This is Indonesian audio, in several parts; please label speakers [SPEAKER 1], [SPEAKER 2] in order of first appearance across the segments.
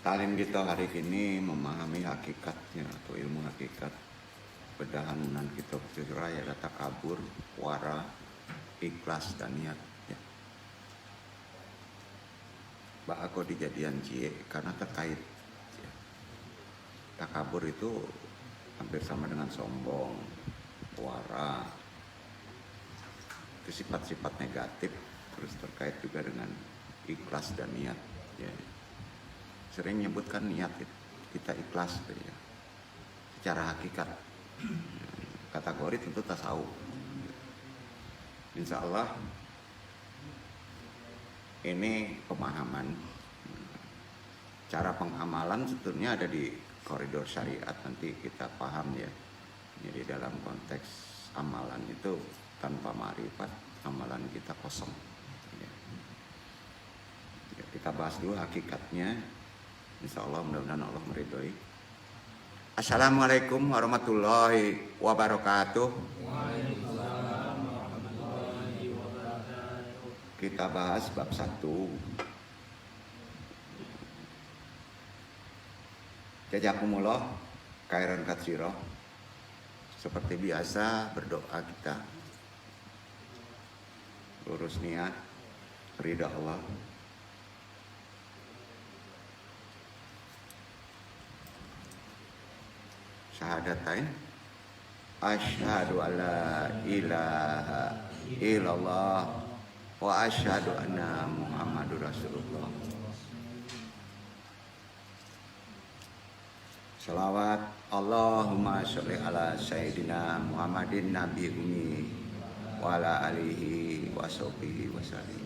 [SPEAKER 1] Talim kita hari ini memahami hakikatnya atau ilmu hakikat pedahanan kita raya data kabur, wara, ikhlas dan niat. Ya. Aku dijadian cie karena terkait. Ya. Takabur itu hampir sama dengan sombong, wara. Itu sifat-sifat negatif, terus terkait juga dengan ikhlas dan niat. Ya. Sering menyebutkan niat kita ikhlas ya. Secara hakikat kategori tentu tasawuf. Insya Allah ini pemahaman cara pengamalan sebetulnya ada di koridor syariat, nanti kita paham ya. Jadi dalam konteks amalan itu tanpa ma'rifat amalan kita kosong ya. Kita bahas dulu hakikatnya. Insya Allah mudah-mudahan Allah meridhoi. Assalamualaikum warahmatullahi wabarakatuh.
[SPEAKER 2] Waalaikumsalam warahmatullahi wabarakatuh.
[SPEAKER 1] Kita bahas bab 1. Jazakumullah khairan katsira. Seperti biasa berdoa kita lurus niat ridha Allah. Syahadatain asyhadu alla ilaha illallah wa asyhadu anna muhammadur rasulullah. Salawat Allahumma sholli ala sayyidina Muhammadin nabi umi wa ala alihi wa sahbihi wasallim.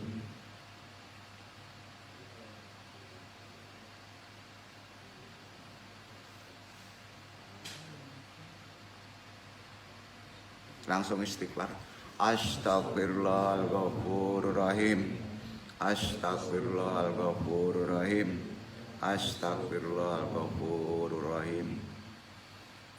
[SPEAKER 1] Langsung istighfar. Astaghfirullahal ghafurur rahim. Astaghfirullahal ghafurur rahim. Astaghfirullahal ghafurur rahim.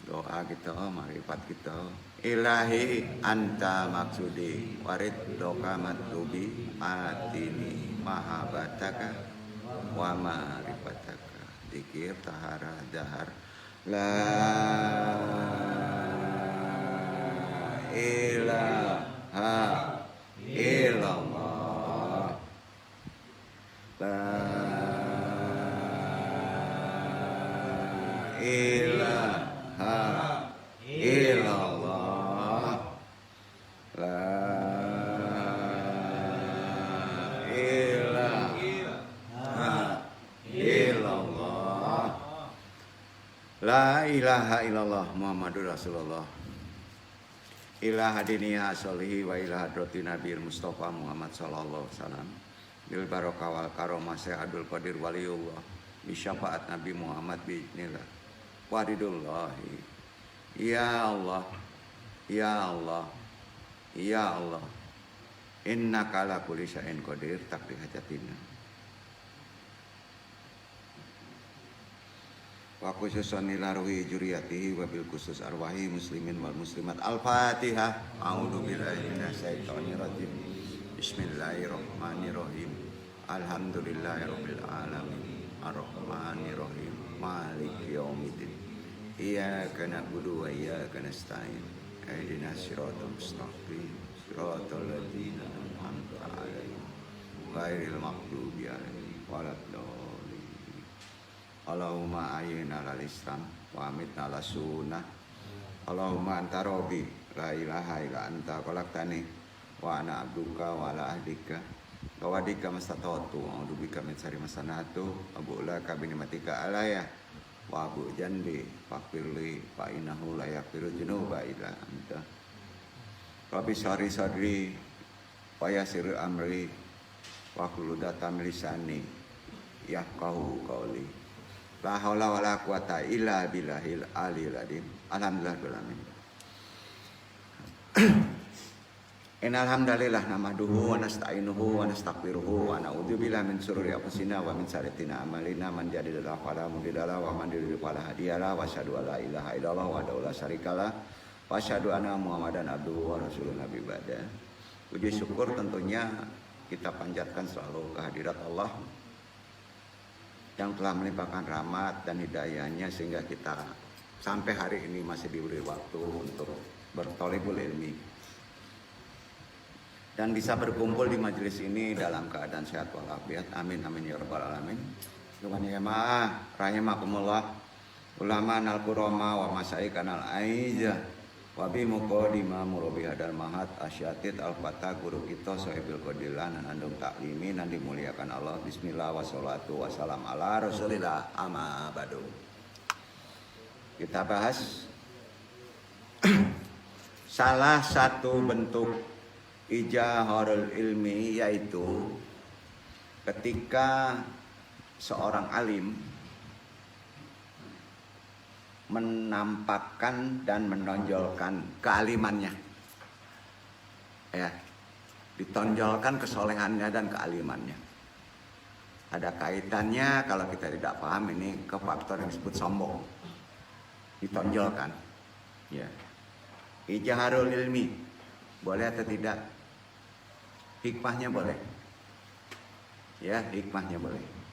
[SPEAKER 1] Doa kita, marifat kita. Ilahi anta maksudi warid doka matubi atini mahabataka wa marifataka. Dikir tahara dahar la ilaha illallah la ilaha illallah la ilaha illallah la ilaha illallah Muhammadur Rasulullah. Ila hadiniya solihi wa ila hadrati Nabi Mustafa Muhammad sallallahu alaihi wasallam bil barokah wal karomah Syekh Qadir Waliullah bi syafaat Nabi Muhammad bi idznillah waridullahi. Ya Allah, ya Allah, ya Allah, innaka ala kulli syai'in qadir taqdi hajatina. Wa khususan ila ruhi juriyatihi wa bil khusus arwahi muslimin wal muslimat. Al-Fatihah. A'udzu billahi minasyaitonir rajim. Bismillahirrahmanirrahim. Alhamdulillahirabbil alamin. Arrahmanir rahim. Maliki yaumiddin. Iyyaka na'budu wa iyyaka nasta'in. Ihdinas siratal mustaqim. Siratal ladzina an'amta 'alaihim ghairil maghdubi 'alaihim waladdallin. Allahumma ayyina alal islam wa amitna ala sunnah. Allahumma anta rabbi la ilaha illa anta khalaqtani wa ana abduka wa ala ahdika wa wadika mastata'tu wa a'udzubika min syarri ma sana'tu abu laka bi ni'matika alayya wa abu jandi faghfirli fa innahu la yaghfiru dzunuba illa anta. Rabbi shrah sadri wa yassir amri wa hlul 'uqdatam min lisani yafqahu qawli. La haula wala quwata illa billahil aliyil azim. Alhamdulillahirabbil alamin. Innal hamdalillah nahmaduhu wa nasta'inuhu wa nastaghfiruhu wa na'udzu billahi min shururi anfusina wa min sayyiati a'malina. Man yahdihillahu fala mudilla lahu wa man yudlil fala hadiya lahu. Wa asyhadu an la ilaha illallah wahdahu la syarikalah wa asyhadu anna Muhammadan abduhu wa rasuluhu nabi ba'da. Puji syukur tentunya kita panjatkan selalu kehadirat Allah yang telah melimpahkan rahmat dan hidayahnya sehingga kita sampai hari ini masih diberi waktu untuk bertolibul ilmi dan bisa berkumpul di majelis ini dalam keadaan sehat walafiat. Amin amin ya rabbal alamin. Jemaah rahimakumullah, ulama al qurama wa masyayikh al aiza wa bi muqaddimah murabi hadal mahat asyatid al fatah guru kita sahibul qadilan andung taklimi nan dimuliakan Allah. Bismillah wassalatu wassalam ala rasulillah amma ba'du. Kita bahas salah satu bentuk ijazahul ilmi, yaitu ketika seorang alim menampakkan dan menonjolkan kealimannya, ya, ditonjolkan kesolehannya dan kealimannya. Ada kaitannya kalau kita tidak paham ini ke faktor yang disebut sombong, ditonjolkan, ya. Ijazahul ilmi boleh atau tidak? Hikmahnya boleh, ya, hikmahnya boleh.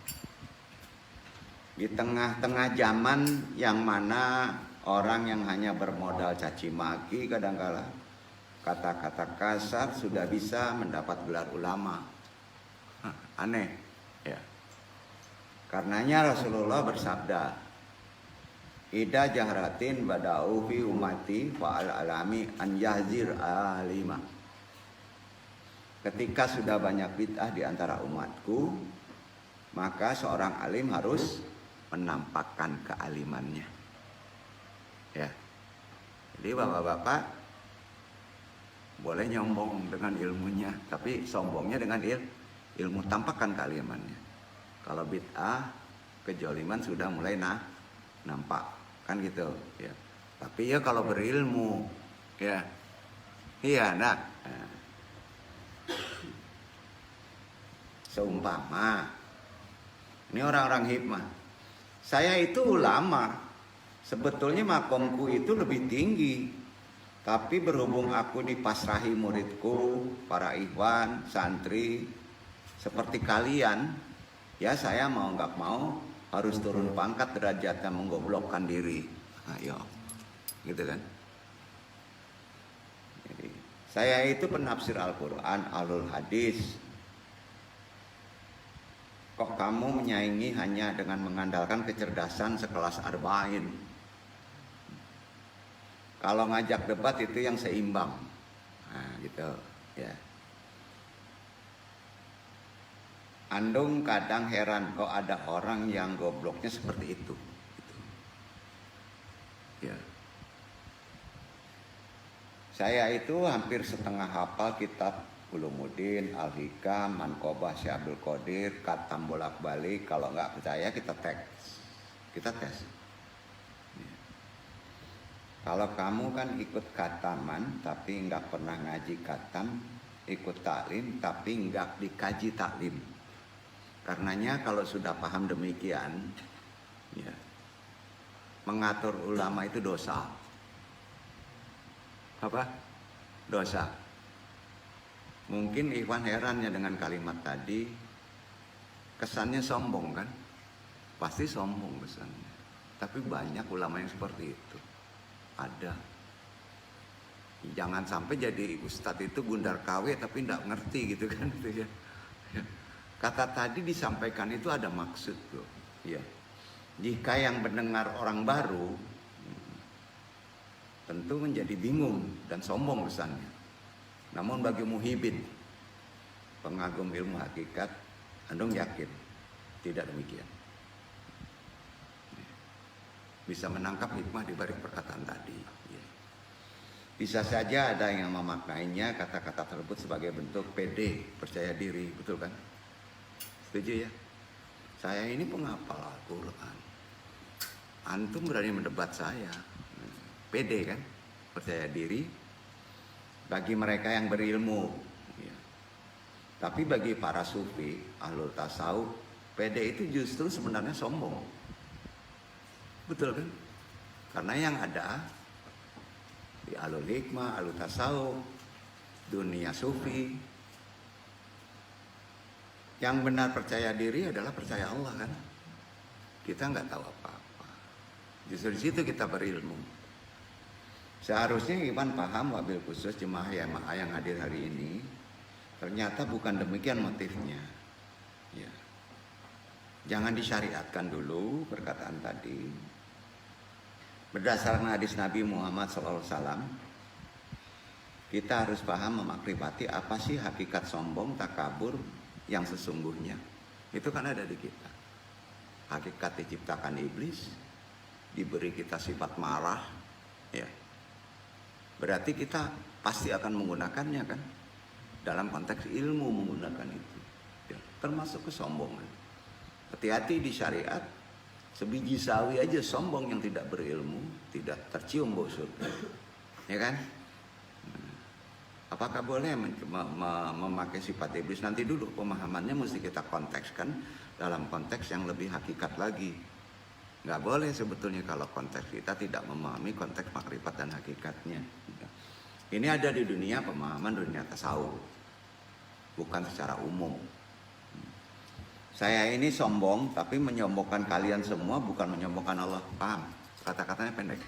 [SPEAKER 1] Di tengah-tengah zaman yang mana orang yang hanya bermodal caci maki, kadangkala kata-kata kasar sudah bisa mendapat gelar ulama. Aneh, ya. Karenanya Rasulullah bersabda, "Ida jahratin bada'u fi umati fa'al alami an yahzir alima." Ketika sudah banyak bid'ah di antara umatku, maka seorang alim harus menampakkan kealimannya, ya. Jadi bapak-bapak boleh nyombong dengan ilmunya, tapi sombongnya dengan ilmu, tampakkan kealimannya. Kalau bid'ah, kejoliman sudah mulai nampak, kan gitu, ya. Tapi ya kalau berilmu, ya, iya, nak. Seumpama ini orang-orang hikmah, saya itu ulama, sebetulnya makomku itu lebih tinggi, tapi berhubung aku dipasrahi muridku, para ikhwan, santri seperti kalian, ya saya mau nggak mau harus turun pangkat derajatnya, menggoblokkan diri. Ayo, gitu kan. Jadi, saya itu penafsir Al-Quran, alul hadis. Kok kamu menyaingi hanya dengan mengandalkan kecerdasan sekelas arba'in? Kalau ngajak debat itu yang seimbang, nah gitu, ya. Andung kadang heran kok ada orang yang gobloknya seperti itu, gitu. Ya. Saya itu hampir setengah hafal kitab Ulumuddin, Al-Hikam, Manqobah Syekh Abdul Qadir, katam bolak-balik. Kalau nggak percaya kita tes. Ya. Kalau kamu kan ikut kataman tapi nggak pernah ngaji katam, ikut taklim tapi nggak dikaji taklim. Karenanya kalau sudah paham demikian, ya, mengatur ulama itu dosa. Apa? Dosa. Mungkin Ikhwan herannya dengan kalimat tadi, kesannya sombong kan? Pasti sombong kesannya. Tapi banyak ulama yang seperti itu. Ada. Jangan sampai jadi ustadz itu gundar KW tapi tidak ngerti gitu kan. Kata tadi disampaikan itu ada maksud loh. Ya. Jika yang mendengar orang baru, tentu menjadi bingung dan sombong kesannya. Namun bagi muhibin, pengagum ilmu hakikat, andung yakin tidak demikian. Bisa menangkap hikmah di balik perkataan tadi. Bisa saja ada yang memaknainya kata-kata tersebut sebagai bentuk pede, percaya diri, betul kan? Setuju ya? Saya ini penghafal Al-Quran. Antum berani mendebat saya. Pede kan? Percaya diri. Bagi mereka yang berilmu, ya. Tapi bagi para sufi, ahlul tasawuf, pede itu justru sebenarnya sombong. Betul kan? Karena yang ada di ahlul hikmah, ahlul tasawuf, dunia sufi, yang benar percaya diri adalah percaya Allah kan? kita nggak tahu apa-apa. Justru di situ kita berilmu. Seharusnya Iwan paham, wabil khusus jemaah yang hadir hari ini, ternyata bukan demikian motifnya. Ya. Jangan disyariatkan dulu perkataan tadi. Berdasarkan hadis Nabi Muhammad SAW, kita harus paham memakrifati apa sih hakikat sombong, takabur yang sesungguhnya. Itu kan ada di kita. Hakikat diciptakan iblis, diberi kita sifat marah, ya. Berarti kita pasti akan menggunakannya kan, dalam konteks ilmu menggunakan itu, ya. Termasuk kesombongan. Hati-hati di syariat, sebiji sawi aja sombong yang tidak berilmu, tidak tercium bau surga, ya kan? Apakah boleh memakai sifat iblis? Nanti dulu pemahamannya mesti kita kontekskan dalam konteks yang lebih hakikat lagi. Nggak boleh sebetulnya kalau konteks kita tidak memahami konteks makrifat dan hakikatnya. Ini ada di dunia pemahaman dunia tasawuf, bukan secara umum. Saya ini sombong, tapi menyombongkan kalian semua, bukan menyombongkan Allah. Paham? Kata-katanya pendek.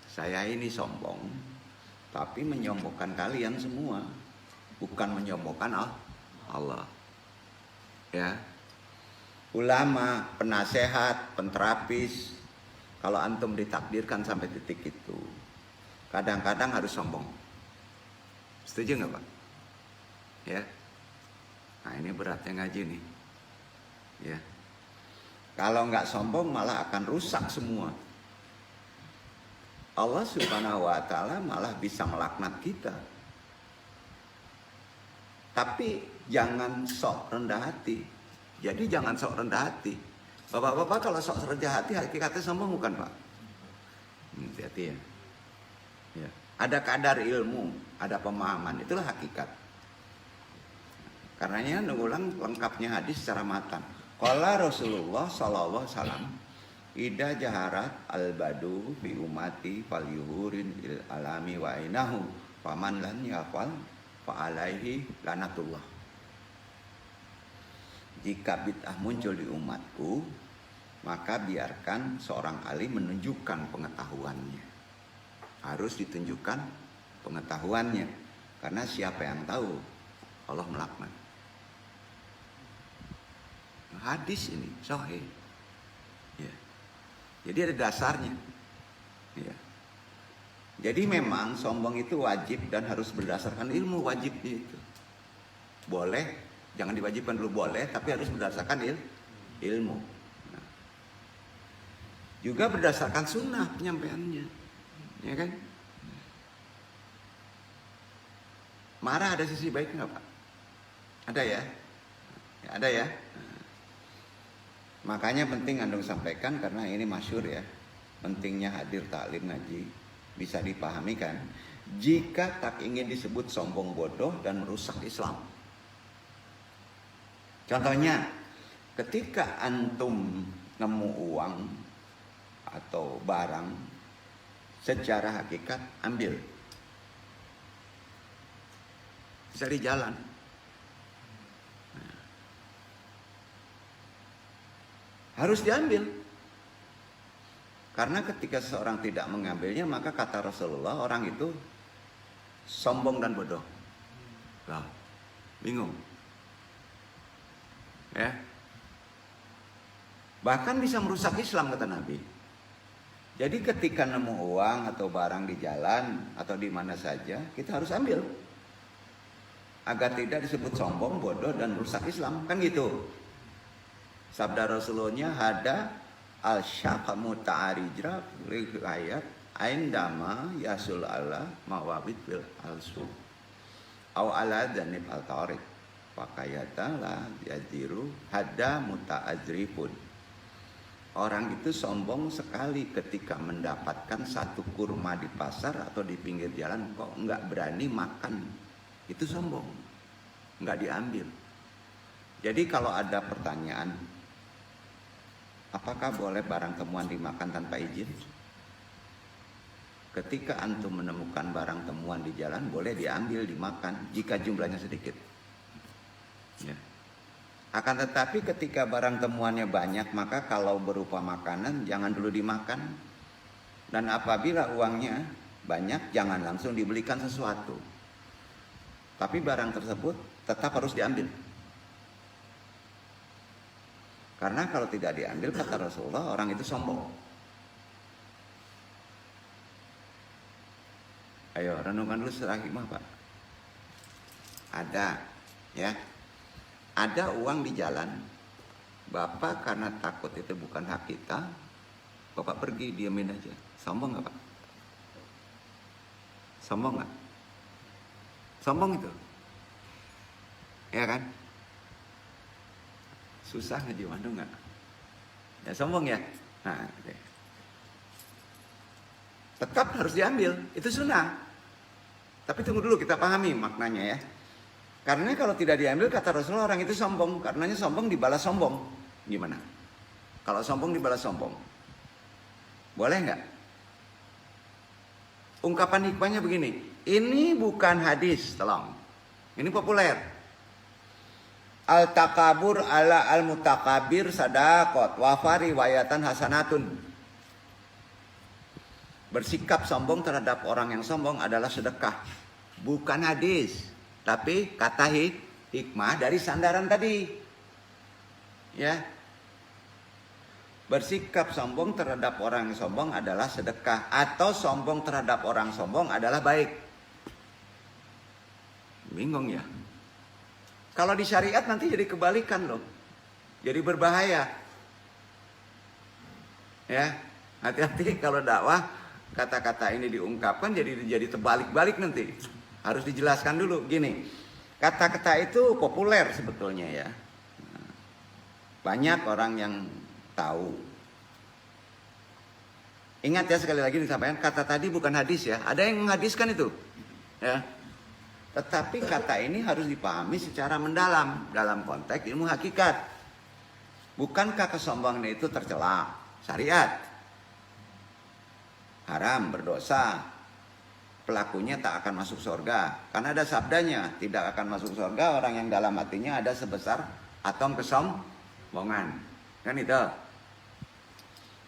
[SPEAKER 1] Saya ini sombong, tapi menyombongkan kalian semua, bukan menyombongkan Allah. Ya. Ulama, penasehat, penterapis, kalau antum ditakdirkan sampai titik itu, kadang-kadang harus sombong. Setuju nggak Pak? Ya. Nah ini beratnya ngaji nih. Ya. Kalau nggak sombong malah akan rusak semua. Allah Subhanahu wa Ta'ala malah bisa melaknat kita. Tapi jangan sok rendah hati. Jadi jangan sok rendah hati. Bapak-bapak kalau sok rendah hati hakikatnya sombong bukan Pak? Hati-hati ya. Ya. Ada kadar ilmu, ada pemahaman, itulah hakikat. Karenanya ngulang lengkapnya hadis secara matang. Qala Rasulullah sallallahu alaihi wasallam, "Ida jaharat al-badu bi umati falyuhurin il alami wa ainahu, faman lan yafal fa alaihi lanatullah." Jika bid'ah muncul di umatku, maka biarkan seorang alim menunjukkan pengetahuannya. Harus ditunjukkan pengetahuannya, karena siapa yang tahu Allah melaknat. Hadis ini sahih. Ya. Jadi ada dasarnya. Ya. Jadi memang sombong itu wajib dan harus berdasarkan ilmu, wajibnya itu. Boleh, jangan diwajibkan dulu, boleh, tapi harus berdasarkan ilmu. Nah. Juga berdasarkan sunnah penyampaiannya, ya kan? Marah ada sisi baik nggak Pak? Ada ya? Ada ya? Makanya penting Andung sampaikan karena ini masyhur ya. Pentingnya hadir taklim ngaji. Bisa dipahami kan? Jika tak ingin disebut sombong bodoh dan merusak Islam. Contohnya, ketika antum nemu uang atau barang, secara hakikat ambil. Bisa di jalan. Harus diambil. Karena ketika seorang tidak mengambilnya, maka kata Rasulullah, orang itu sombong dan bodoh. Nah, bingung. Ya. Bahkan bisa merusak Islam kata Nabi. Jadi ketika nemu uang atau barang di jalan atau di mana saja, kita harus ambil. Agar tidak disebut sombong, bodoh, dan merusak Islam. Kan gitu. Sabda Rasulullah ada al-syaqamu ta'arijra ayat aindama yasul Allah mawabit bil alsu aw ala danib al-tariq pakayata la yadiru hada muta'azrifun. Orang itu sombong sekali ketika mendapatkan satu kurma di pasar atau di pinggir jalan kok enggak berani makan. Itu sombong, enggak diambil. Jadi kalau ada pertanyaan, apakah boleh barang temuan dimakan tanpa izin? Ketika antum menemukan barang temuan di jalan, boleh diambil, dimakan jika jumlahnya sedikit. Ya. Akan tetapi ketika barang temuannya banyak, maka kalau berupa makanan jangan dulu dimakan. Dan apabila uangnya banyak, jangan langsung dibelikan sesuatu. Tapi barang tersebut tetap harus diambil. Karena kalau tidak diambil, kata Rasulullah, orang itu sombong. Ayo renungkan dulu secara hikmah, Pak. Ada, ya. Ada uang di jalan. Bapak karena takut itu bukan hak kita, Bapak pergi diamin aja. Sombong nggak, Pak? Sombong nggak? Sombong itu, ya kan? Susah ngaji mandu nggak? Ya sombong ya. Nah, oke. Tetap harus diambil, itu sunnah. Tapi tunggu dulu kita pahami maknanya ya. Karena kalau tidak diambil, kata Rasulullah, orang itu sombong. Karenanya sombong dibalas sombong. Gimana? Kalau sombong dibalas sombong, boleh nggak? Ungkapan hikmahnya begini. Ini bukan hadis, tolong. Ini populer. Al-takabur ala al-mutakabir sadaqot wafari wayatan hasanatun. Bersikap sombong terhadap orang yang sombong adalah sedekah. Bukan hadis. Tapi kata hikmah dari sandaran tadi. Ya. Bersikap sombong terhadap orang yang sombong adalah sedekah. Atau sombong terhadap orang sombong adalah baik. Bingung ya. Kalau di syariat nanti jadi kebalikan loh. Jadi berbahaya. Ya. Hati-hati kalau dakwah kata-kata ini diungkapkan jadi terbalik-balik nanti. Harus dijelaskan dulu gini. Kata-kata itu populer sebetulnya ya. Banyak orang yang tahu. Ingat ya, sekali lagi disampaikan, kata tadi bukan hadis ya. Ada yang menghadiskan itu. Ya. Tetapi kata ini harus dipahami secara mendalam dalam konteks ilmu hakikat. Bukankah kesombongan itu tercela? Syariat. Haram, berdosa. Pelakunya tak akan masuk surga. Karena ada sabdanya, tidak akan masuk surga orang yang dalam hatinya ada sebesar atom kesombongan. Kan itu.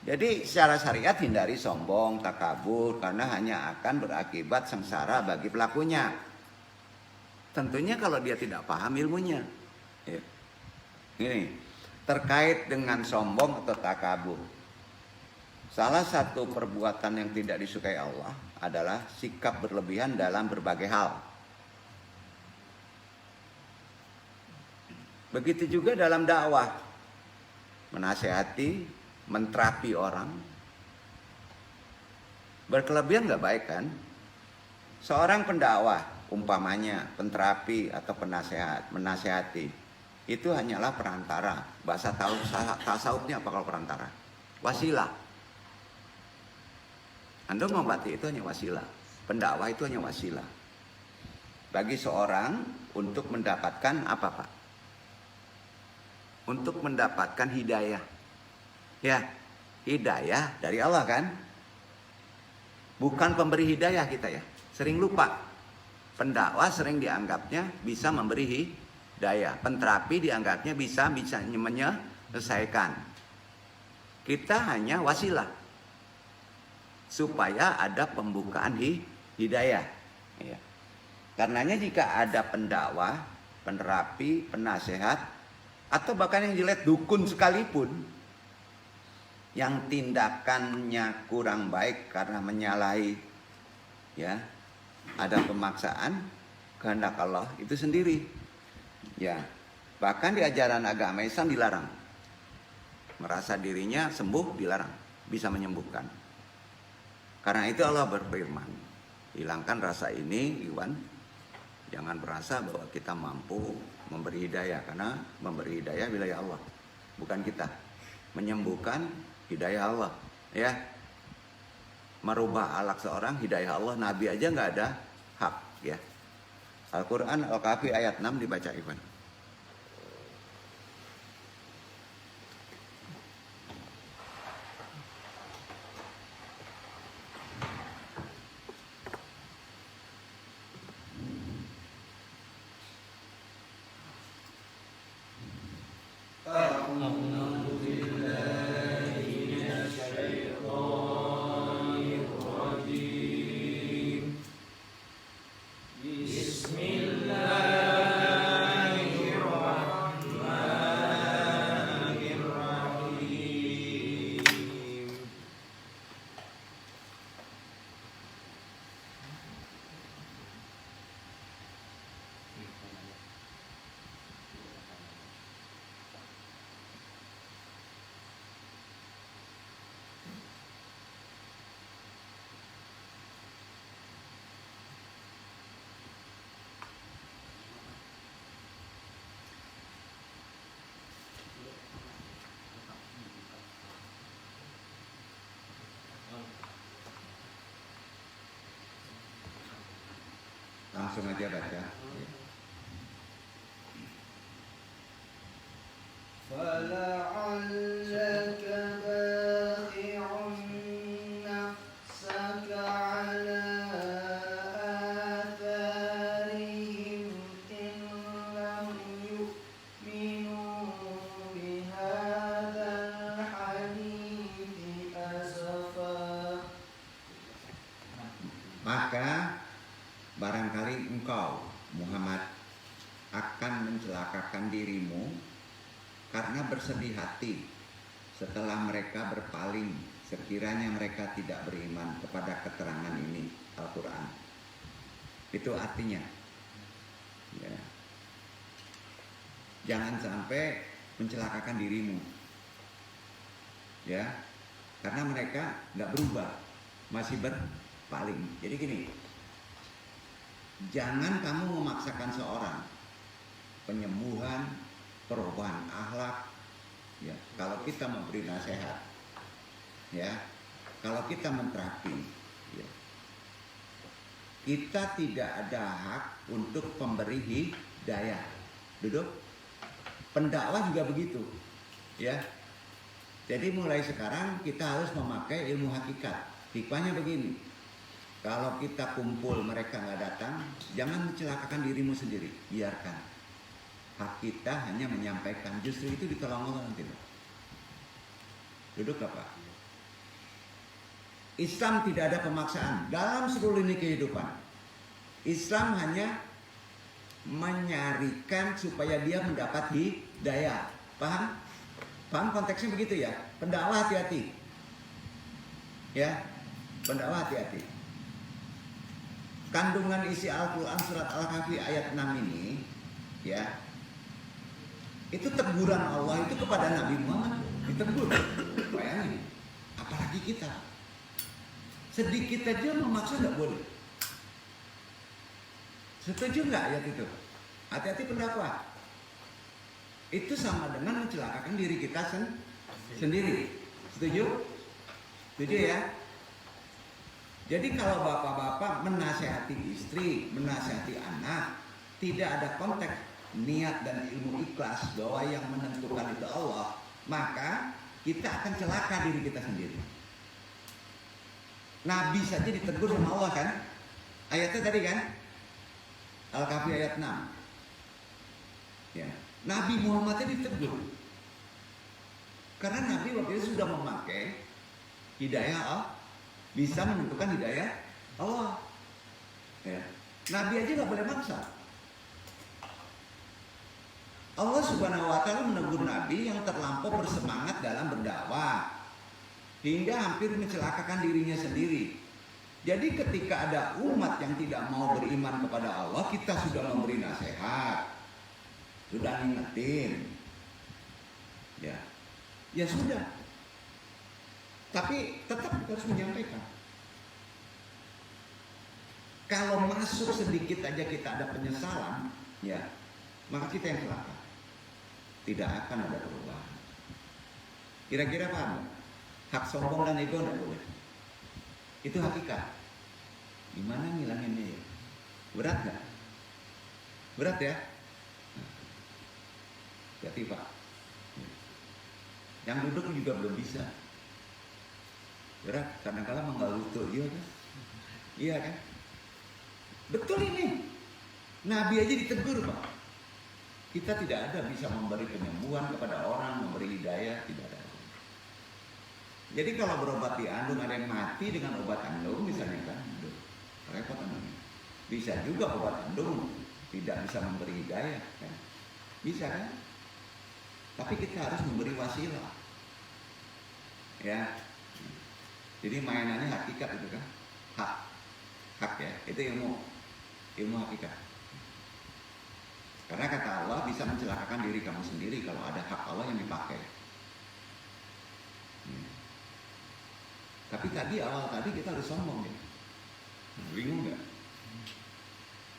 [SPEAKER 1] Jadi secara syariat hindari sombong, takabur, karena hanya akan berakibat sengsara bagi pelakunya. Tentunya kalau dia tidak paham ilmunya. Ya. Ini terkait dengan sombong atau takabur. Salah satu perbuatan yang tidak disukai Allah adalah sikap berlebihan dalam berbagai hal. Begitu juga dalam dakwah. Menasehati, menterapi orang. Berkelebihan nggak baik kan? Seorang pendakwah, umpamanya penterapi atau penasehat, menasehati, itu hanyalah perantara. Bahasa tasawufnya apa kalau perantara? Wasilah. Anda mengobati itu hanya wasilah. Pendakwah itu hanya wasilah. Bagi seorang untuk mendapatkan apa, Pak? Untuk mendapatkan hidayah. Ya, hidayah dari Allah kan? Bukan pemberi hidayah kita ya. Sering lupa. Pendakwah sering dianggapnya bisa memberi hidayah. Penterapi dianggapnya bisa menyelesaikan. Kita hanya wasilah. Supaya ada pembukaan hidayah. Ya. Karenanya jika ada pendakwah, penerapi, penasehat, atau bahkan yang jelek dukun sekalipun, yang tindakannya kurang baik karena menyalahi, ya, ada pemaksaan kehendak Allah itu sendiri. Ya, bahkan di ajaran agama Islam dilarang. Merasa dirinya sembuh dilarang, bisa menyembuhkan. Karena itu Allah berfirman, hilangkan rasa ini, Iwan. Jangan merasa bahwa kita mampu memberi hidayah. Karena memberi hidayah wilayah Allah, bukan kita. Menyembuhkan hidayah Allah. Ya, merubah akhlak seorang hidayah Allah. Nabi aja nggak ada hak. Ya. Al-Quran Al-Kahfi ayat 6 dibaca Iwan. langsung aja baca.
[SPEAKER 2] فلعلك باخع نفسك على آثارهم إن لم يؤمنوا بهذا الحديث أسفا.
[SPEAKER 1] Maka barangkali engkau Muhammad akan mencelakakan dirimu karena bersedih hati setelah mereka berpaling sekiranya mereka tidak beriman kepada keterangan ini Al-Quran. Itu artinya ya. Jangan sampai mencelakakan dirimu ya, karena mereka nggak berubah, masih berpaling. Jadi gini, jangan kamu memaksakan seorang penyembuhan, perubahan akhlak ya. Kalau kita memberi nasihat ya, kalau kita menterapi ya, kita tidak ada hak untuk pemberi hidayah. Duduk. Pendakwah juga begitu ya. Jadi mulai sekarang kita harus memakai ilmu hakikat. Hikmahnya begini, kalau kita kumpul mereka nggak datang, jangan mencelakakan dirimu sendiri, biarkan. Hak kita hanya menyampaikan, justru itu ditolong Allah nanti. Duduk apa? Islam tidak ada pemaksaan dalam seluruh lini kehidupan. Islam hanya menyarikan supaya dia mendapat hidayah. Paham? Paham konteksnya begitu ya? Pendakwah hati-hati. Ya, pendakwah hati-hati. Kandungan isi Al-Quran surat Al-Kahfi ayat 6 ini ya, itu teguran Allah itu kepada Nabi Muhammad, ditegur. Bayangin, apalagi kita. Sedikit aja memaksa nggak boleh. Setuju nggak ayat itu? Hati-hati pendakwah. Itu sama dengan mencelakakan diri kita sendiri. Setuju? Setuju ya? Jadi kalau bapak-bapak menasehati istri, menasehati anak, tidak ada konteks niat dan ilmu ikhlas bahwa yang menentukan itu Allah, maka kita akan celaka diri kita sendiri. Nabi saja ditegur sama Allah kan? Ayatnya tadi kan? Al-Kahfi ayat 6 ya. Nabi Muhammadnya ditegur karena Nabi waktu itu sudah memakai hidayah Allah, bisa menentukan hidayah Allah ya. Nabi aja gak boleh maksa. Allah Subhanahu wa Ta'ala menegur Nabi yang terlampau bersemangat dalam berdakwah hingga hampir mencelakakan dirinya sendiri. Jadi ketika ada umat yang tidak mau beriman kepada Allah, kita sudah memberi nasihat, sudah ngingetin, ya sudah. Tapi tetap kita harus menyampaikan. Kalau masuk sedikit aja kita ada penyesalan, ya maka kita yang celaka. Tidak akan ada perubahan. Kira-kira paham? Hak sombong dan ego tidak boleh. Itu hakikat. Gimana ngilanginnya ya? Berat nggak? Berat ya? Hati Pak. Yang duduk juga belum bisa. Berat, kadang-kadang menggal lutut juga kan? Iya kan? Betul ini. Nabi aja ditegur Pak. Kita tidak ada bisa memberi penyembuhan kepada orang, memberi hidayah, tidak ada. Jadi kalau berobat di andung ada yang mati dengan obat andung misalnya kan, repot andungnya. Bisa juga obat andung tidak bisa memberi hidayah kan? Bisa kan? Tapi kita harus memberi wasilah. Ya. Jadi mainannya hakikat itu kan? Hak ya, itu ilmu hakikat. Karena kata Allah bisa mencelakakan diri kamu sendiri kalau ada hak Allah yang dipakai. Tapi awal tadi kita harus sombong ya. Bingung nggak?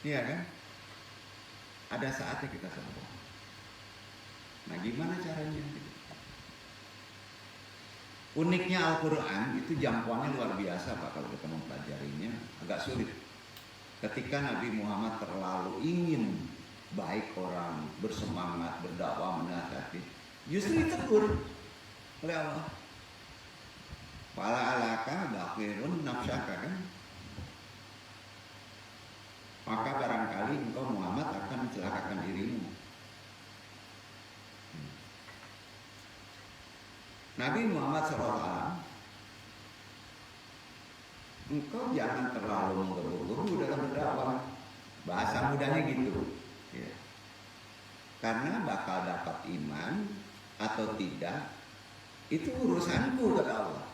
[SPEAKER 1] Iya kan? Ada saatnya kita sombong. Nah gimana caranya? Uniknya Al-Quran itu jangkauannya luar biasa Pak. Kalau kita mempelajarinya agak sulit. Ketika Nabi Muhammad terlalu ingin baik orang, bersemangat, berdakwah, menasihati, justru ditegur oleh Allah. Wala alaka bakirun nafsaka kan? Maka barangkali engkau Muhammad akan mencelakakan dirimu. Nabi Muhammad SAW, engkau jangan terlalu menggebu-gebu dalam berdakwah. Bahasa mudahnya gitu. Ya. Karena bakal dapat iman atau tidak, itu urusanku kata Allah.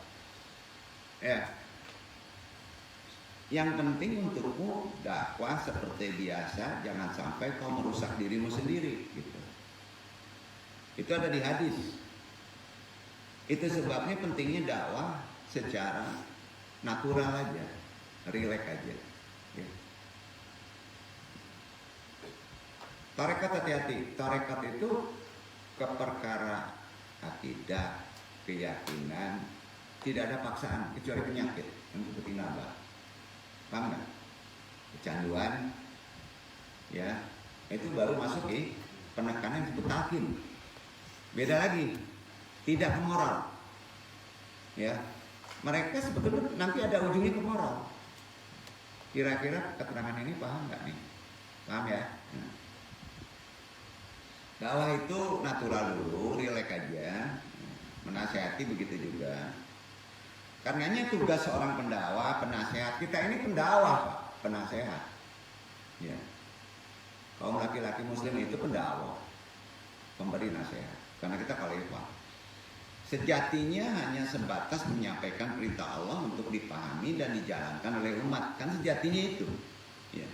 [SPEAKER 1] Ya. Yang penting untukmu dakwah seperti biasa, jangan sampai kau merusak dirimu sendiri. Gitu. Itu ada di hadis. Itu sebabnya pentingnya dakwah secara natural aja, rileks aja. Ya. Tarekat hati-hati. Tarekat itu ke perkara akidah, keyakinan, tidak ada paksaan kecuali penyakit yang seperti nabah. Paham nggak? Kecanduan, ya itu baru masuk di penekanan yang disebut talqin. Beda lagi, tidak ke moral. Ya, mereka sebetulnya nanti ada ujungnya ke moral. Kira-kira keterangan ini paham nggak nih? Paham ya? Nah. Dakwah itu natural dulu, rileks aja, menasihati begitu juga. Karenanya tugas seorang pendakwah, penasehat, kita ini pendakwah, Pak, penasehat. Ya. Kaum laki-laki muslim itu pendakwah, pemberi nasihat. Karena kita khalifah. Sejatinya hanya sebatas menyampaikan perintah Allah untuk dipahami dan dijalankan oleh umat. Kan sejatinya itu. Ya.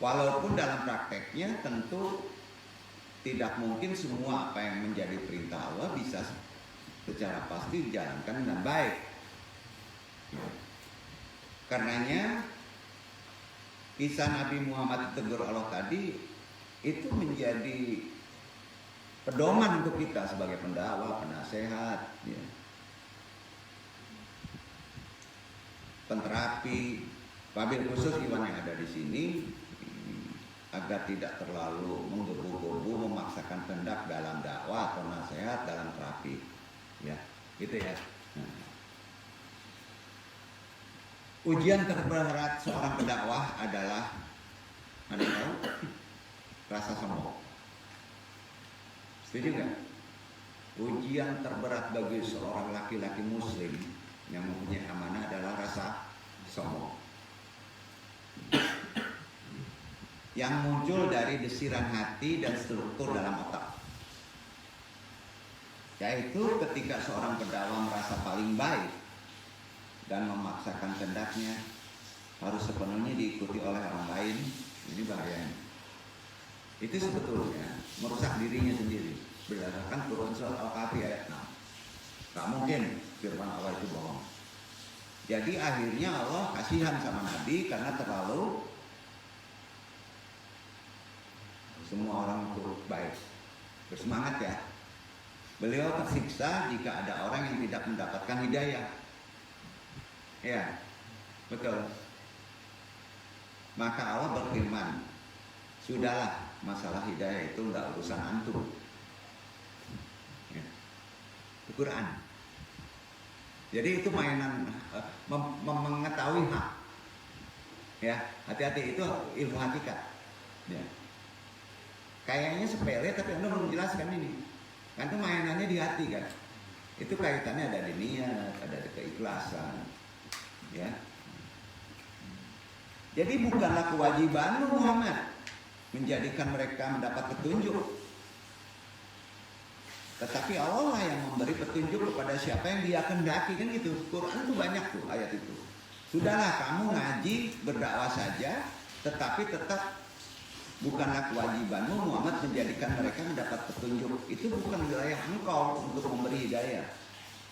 [SPEAKER 1] Walaupun dalam prakteknya tentu tidak mungkin semua apa yang menjadi perintah Allah bisa secara pasti dijalankan dengan baik. Karenanya kisah Nabi Muhammad ditegur Allah tadi itu menjadi pedoman untuk kita sebagai pendakwah, penasehat, ya. Penterapi, wabil khusus Iwan yang ada di sini agar tidak terlalu menggebu-gebu memaksakan kehendak dalam dakwah atau nasihat dalam terapi, ya, gitu ya. Nah. Ujian terberat seorang pendakwah adalah, ada yang tahu? Rasa sombong. Setuju nggak? Ujian terberat bagi seorang laki-laki muslim yang mempunyai amanah adalah rasa sombong. Yang muncul dari desiran hati dan struktur dalam otak. Yaitu ketika seorang pendakwah merasa paling baik dan memaksakan kehendaknya harus sepenuhnya diikuti oleh orang lain, ini bahayanya. Itu sebetulnya merusak dirinya sendiri. Berdasarkan Quran surat Al-Kahfi ayat 6. Tak mungkin firman Allah itu bohong. Jadi akhirnya Allah kasihan sama Nabi karena terlalu semua orang itu baik, bersemangat ya. Beliau tersiksa jika ada orang yang tidak mendapatkan hidayah. Ya, betul. Maka Allah berfirman, sudahlah, masalah hidayah itu enggak urusan antum. Ya. Itu Quran. Jadi itu mainan mengetahui hak. Ya, hati-hati itu ilmu hakikat. Ya. Kayaknya sepele tapi Anda belum jelaskan ini. Kan itu mainannya di hati kan. Itu kaitannya ada di niat, ada di keikhlasan. Ya. Jadi bukanlah kewajiban Muhammad menjadikan mereka mendapat petunjuk. Tetapi Allah yang memberi petunjuk kepada siapa yang Dia kehendaki, kan gitu. Quran itu banyak tuh ayat itu. Sudahlah kamu ngaji, berdakwah saja, tetapi tetap bukanlah kewajibanmu Muhammad menjadikan mereka mendapat petunjuk. Itu bukan wilayah engkau untuk memberi hidayah.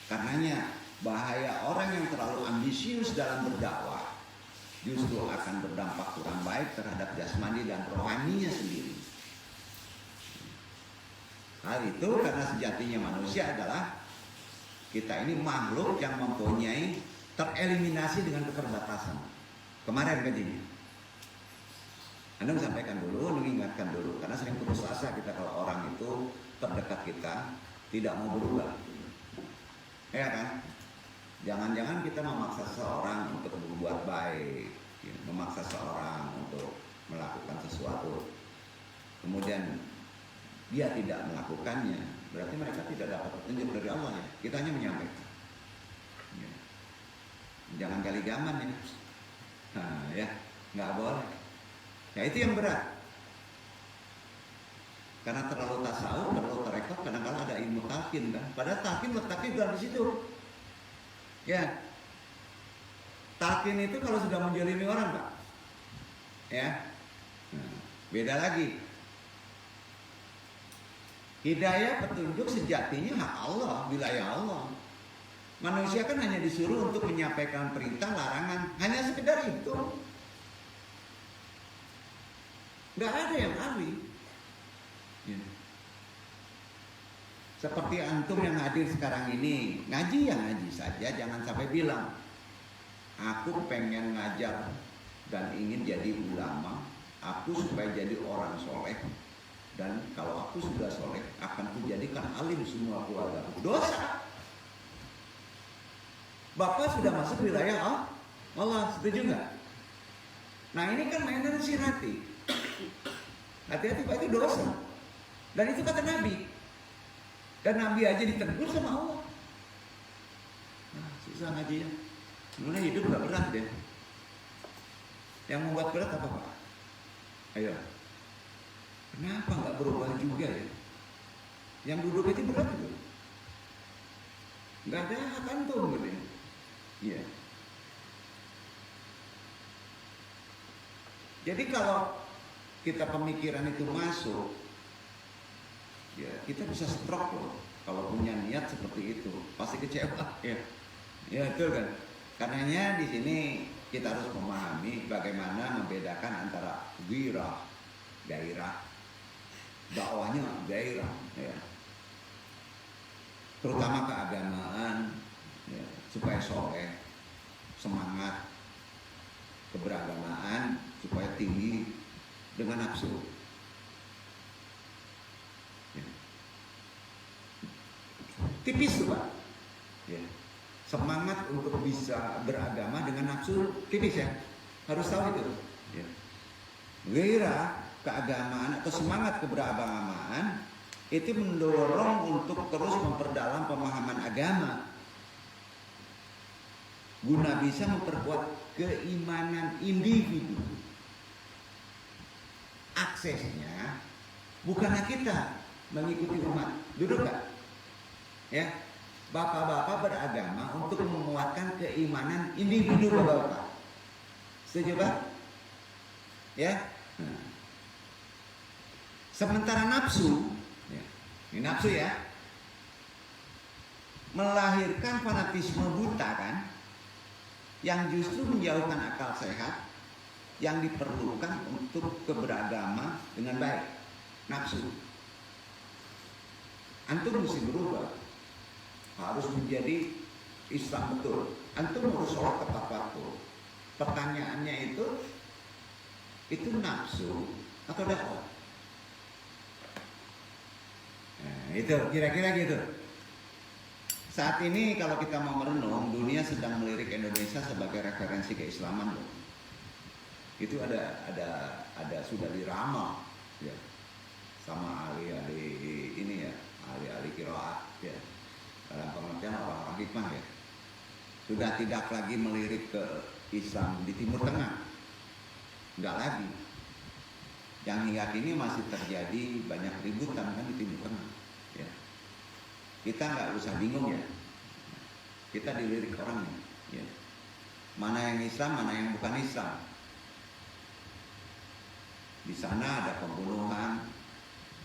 [SPEAKER 1] Karenanya bahaya orang yang terlalu ambisius dalam berdakwah justru akan berdampak kurang baik terhadap jasmani dan rohaninya sendiri. Hal itu karena sejatinya manusia adalah kita ini makhluk yang mempunyai tereliminasi dengan keterbatasan. Kemarin kajinya Anda sampaikan dulu, mengingatkan dulu, karena sering putus asa kita kalau orang itu terdekat kita tidak mau berubah, ya kan? Jangan-jangan kita memaksa seseorang untuk berbuat baik, ya, memaksa seseorang untuk melakukan sesuatu, kemudian dia tidak melakukannya, berarti mereka tidak dapat petunjuk dari Allah ya. Kita hanya menyampaikan. Ya. Jangan gali gaman ya. Nah, ya, nggak boleh. Ya itu yang berat. Karena terlalu tasawuf, terlalu tarekat, kadang-kadang ada ilmu talqin kan. Padahal talqin letaknya juga di situ. Ya. Talqin itu kalau sudah menjalimi orang, Pak. Ya. Nah, beda lagi. Hidayah petunjuk sejatinya hak Allah, wilayah Allah. Manusia kan hanya disuruh untuk menyampaikan perintah, larangan, hanya sekedar itu. Nggak ada yang ahli. Ya. Seperti antum yang hadir sekarang ini, ngaji ya ngaji saja, jangan sampai bilang aku pengen ngajar dan ingin jadi ulama, aku supaya jadi orang soleh, dan kalau aku sudah soleh akan kujadikan alim semua keluarga. Dosa. Bapak sudah masuk wilayah Allah, setuju nggak? Nah ini kan mainan sirati. Hati-hati Pak, itu dosa. Dan itu kata Nabi. Dan Nabi aja ditegur sama Allah. Nah, susah ngaji ya. Sebenarnya hidup gak berat deh. Yang membuat berat apa Pak? Ayo. Kenapa gak berubah juga ya? Yang duduk itu berat juga. Gak ada hak antum gitu ya. Iya. Jadi kalau kita pemikiran itu masuk, ya kita bisa stroke loh. Kalau punya niat seperti itu, pasti kecewa. Ya, ya itu kan. Karenanya di sini kita harus memahami bagaimana membedakan antara wirah, gairah, dakwahnya gairah, ya. Terutama keagamaan, ya, supaya soleh, semangat, keberagamaan supaya tinggi. Dengan nafsu ya. Tipis tuh Pak ya. Semangat untuk bisa beragama dengan nafsu tipis ya. Harus tahu itu ya. Gairah keagamaan atau semangat keberagamaan itu mendorong untuk terus memperdalam pemahaman agama guna bisa memperkuat keimanan individu. Aksesnya bukanlah kita mengikuti umat. Duduk Kak. Ya. Bapak-bapak beragama untuk menguatkan keimanan individu Bapak-bapak. Setuju Pak? Ya. Nah. Sementara nafsu, ya. Ini nafsu ya. Melahirkan fanatisme buta kan, yang justru menjauhkan akal sehat yang diperlukan untuk keberagama dengan baik. Nafsu. Antum mesti berubah. Harus menjadi Islam betul. Antum harus sholat tepat waktu. Pertanyaannya itu nafsu atau dakwah? Nah, itu kira-kira gitu. Saat ini kalau kita mau merenung, dunia sedang melirik Indonesia sebagai referensi keislaman loh. Itu ada sudah diramal ya sama ahli-ahli ini ya, ahli-ahli qiraat ya, dalam pengertian orang-orang hikmah ya, sudah tidak lagi melirik ke Islam di Timur Tengah, enggak lagi. Yang hingga kini masih terjadi banyak ributan kan di Timur Tengah ya. Kita nggak usah bingung ya, kita dilirik orangnya ya. Mana yang Islam, mana yang bukan Islam. Di sana ada pembunuhan,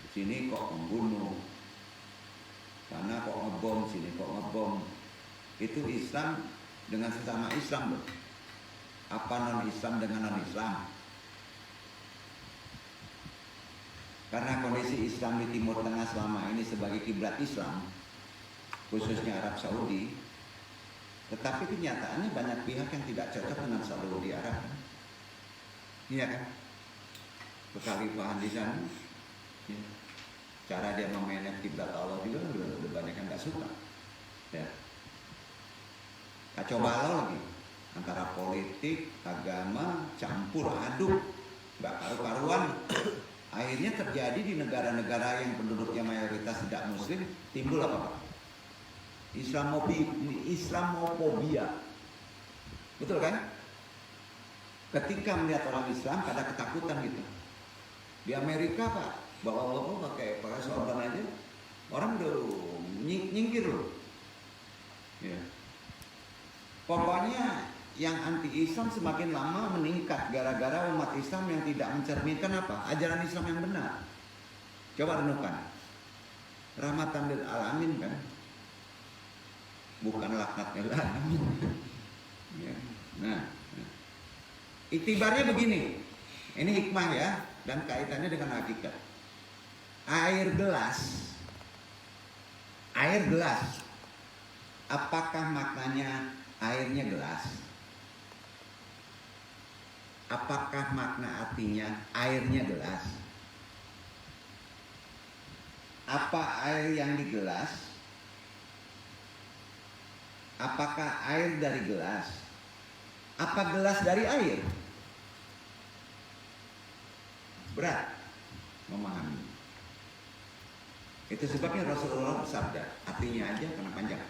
[SPEAKER 1] di sini kok membunuh, sana kok ngebom, sini kok ngebom. Itu Islam dengan sesama Islam loh. Apa non Islam dengan non Islam? Karena kondisi Islam di Timur Tengah selama ini sebagai kiblat Islam, khususnya Arab Saudi, tetapi kenyataannya banyak pihak yang tidak cocok dengan Saudi Arab. Iya kan? kekhalifahan di sana. Ya. Cara dia memanage kiblat Allah juga udah banyak yang nggak suka. Ya. Kacau balau lagi antara politik, agama, campur aduk, nggak karu-karuan. Akhirnya terjadi di negara-negara yang penduduknya mayoritas tidak muslim, timbul apa Pak? Islamofobia. Betul kan? Ketika melihat orang Islam ada ketakutan gitu. Di Amerika Pak, bawa pakai sorban aja, orang udah nyingkir loh. Ya. Pokoknya yang anti-Islam semakin lama meningkat gara-gara umat Islam yang tidak mencerminkan apa? Ajaran Islam yang benar. Coba renungkan. Rahmatan lil alamin kan? Bukan laknat lil alamin. Ya. Nah, iktibarnya begini. Ini hikmah ya dan kaitannya dengan hakikat. Air gelas. Apakah maknanya airnya gelas? Apakah makna artinya airnya gelas? Apa air yang di gelas? Apakah air dari gelas? Apa gelas dari air? Berat memahami. Itu sebabnya Rasulullah bersabda, artinya aja karena panjang.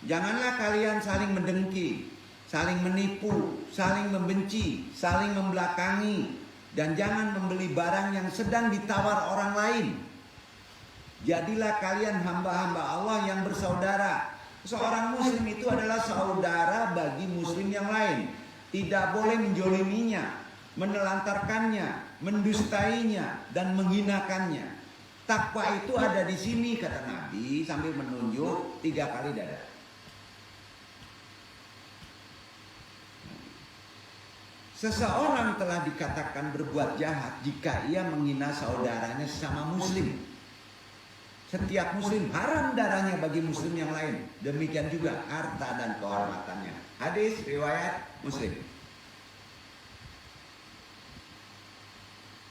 [SPEAKER 1] Janganlah kalian saling mendengki, saling menipu, saling membenci, saling membelakangi, dan jangan membeli barang yang sedang ditawar orang lain. Jadilah kalian hamba-hamba Allah yang bersaudara. Seorang muslim itu adalah saudara bagi muslim yang lain. Tidak boleh menjoliminya, menelantarkannya, mendustainya, dan menghinakannya. Takwa itu ada di sini, kata Nabi sambil menunjuk 3 kali dada. Seseorang telah dikatakan berbuat jahat jika ia menghina saudaranya sesama muslim. Setiap muslim haram darahnya bagi muslim yang lain. Demikian juga harta dan kehormatannya. Hadis riwayat Muslim.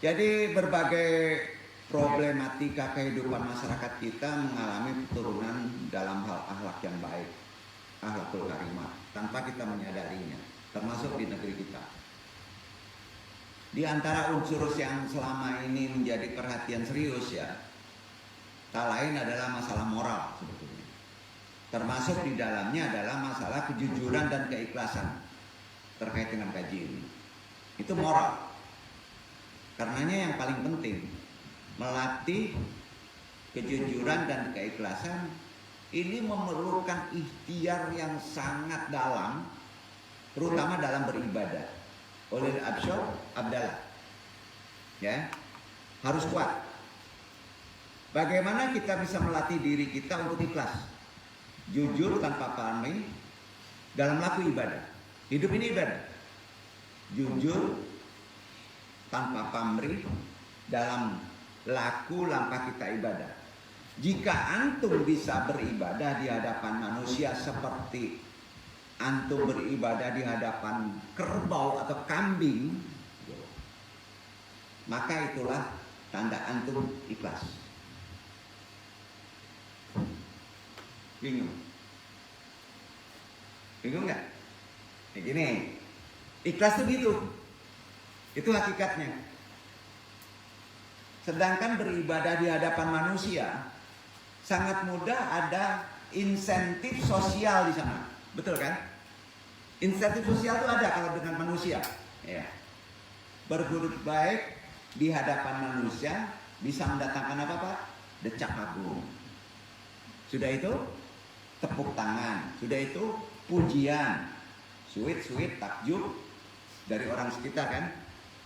[SPEAKER 1] Jadi berbagai problematika kehidupan masyarakat kita mengalami penurunan dalam hal akhlak yang baik, akhlakul karimah, tanpa kita menyadarinya, termasuk di negeri kita. Di antara unsur yang selama ini menjadi perhatian serius ya, tak lain adalah masalah moral sebetulnya. Termasuk di dalamnya adalah masalah kejujuran dan keikhlasan terkait dengan gaji ini. Itu moral. Karenanya yang paling penting melatih kejujuran dan keikhlasan ini memerlukan ikhtiar yang sangat dalam, terutama dalam beribadah. Oleh Abdallah, ya, harus kuat. Bagaimana kita bisa melatih diri kita untuk ikhlas, jujur tanpa pamrih dalam laku ibadah. Hidup ini ibadah. Jujur tanpa pamrih dalam laku langkah kita ibadah. Jika antum bisa beribadah di hadapan manusia seperti antum beribadah di hadapan kerbau atau kambing, maka itulah tanda antum ikhlas. Bingung? Bingung nggak? Kayak gini, ikhlas itu gitu. Itu hakikatnya. Sedangkan beribadah di hadapan manusia sangat mudah ada insentif sosial di sana, betul kan? Insentif sosial itu ada kalau dengan manusia, ya. Berbuat baik di hadapan manusia bisa mendatangkan apa Pak? Decak kagum. Sudah itu tepuk tangan, sudah itu pujian, sweet takjub dari orang sekitar kan,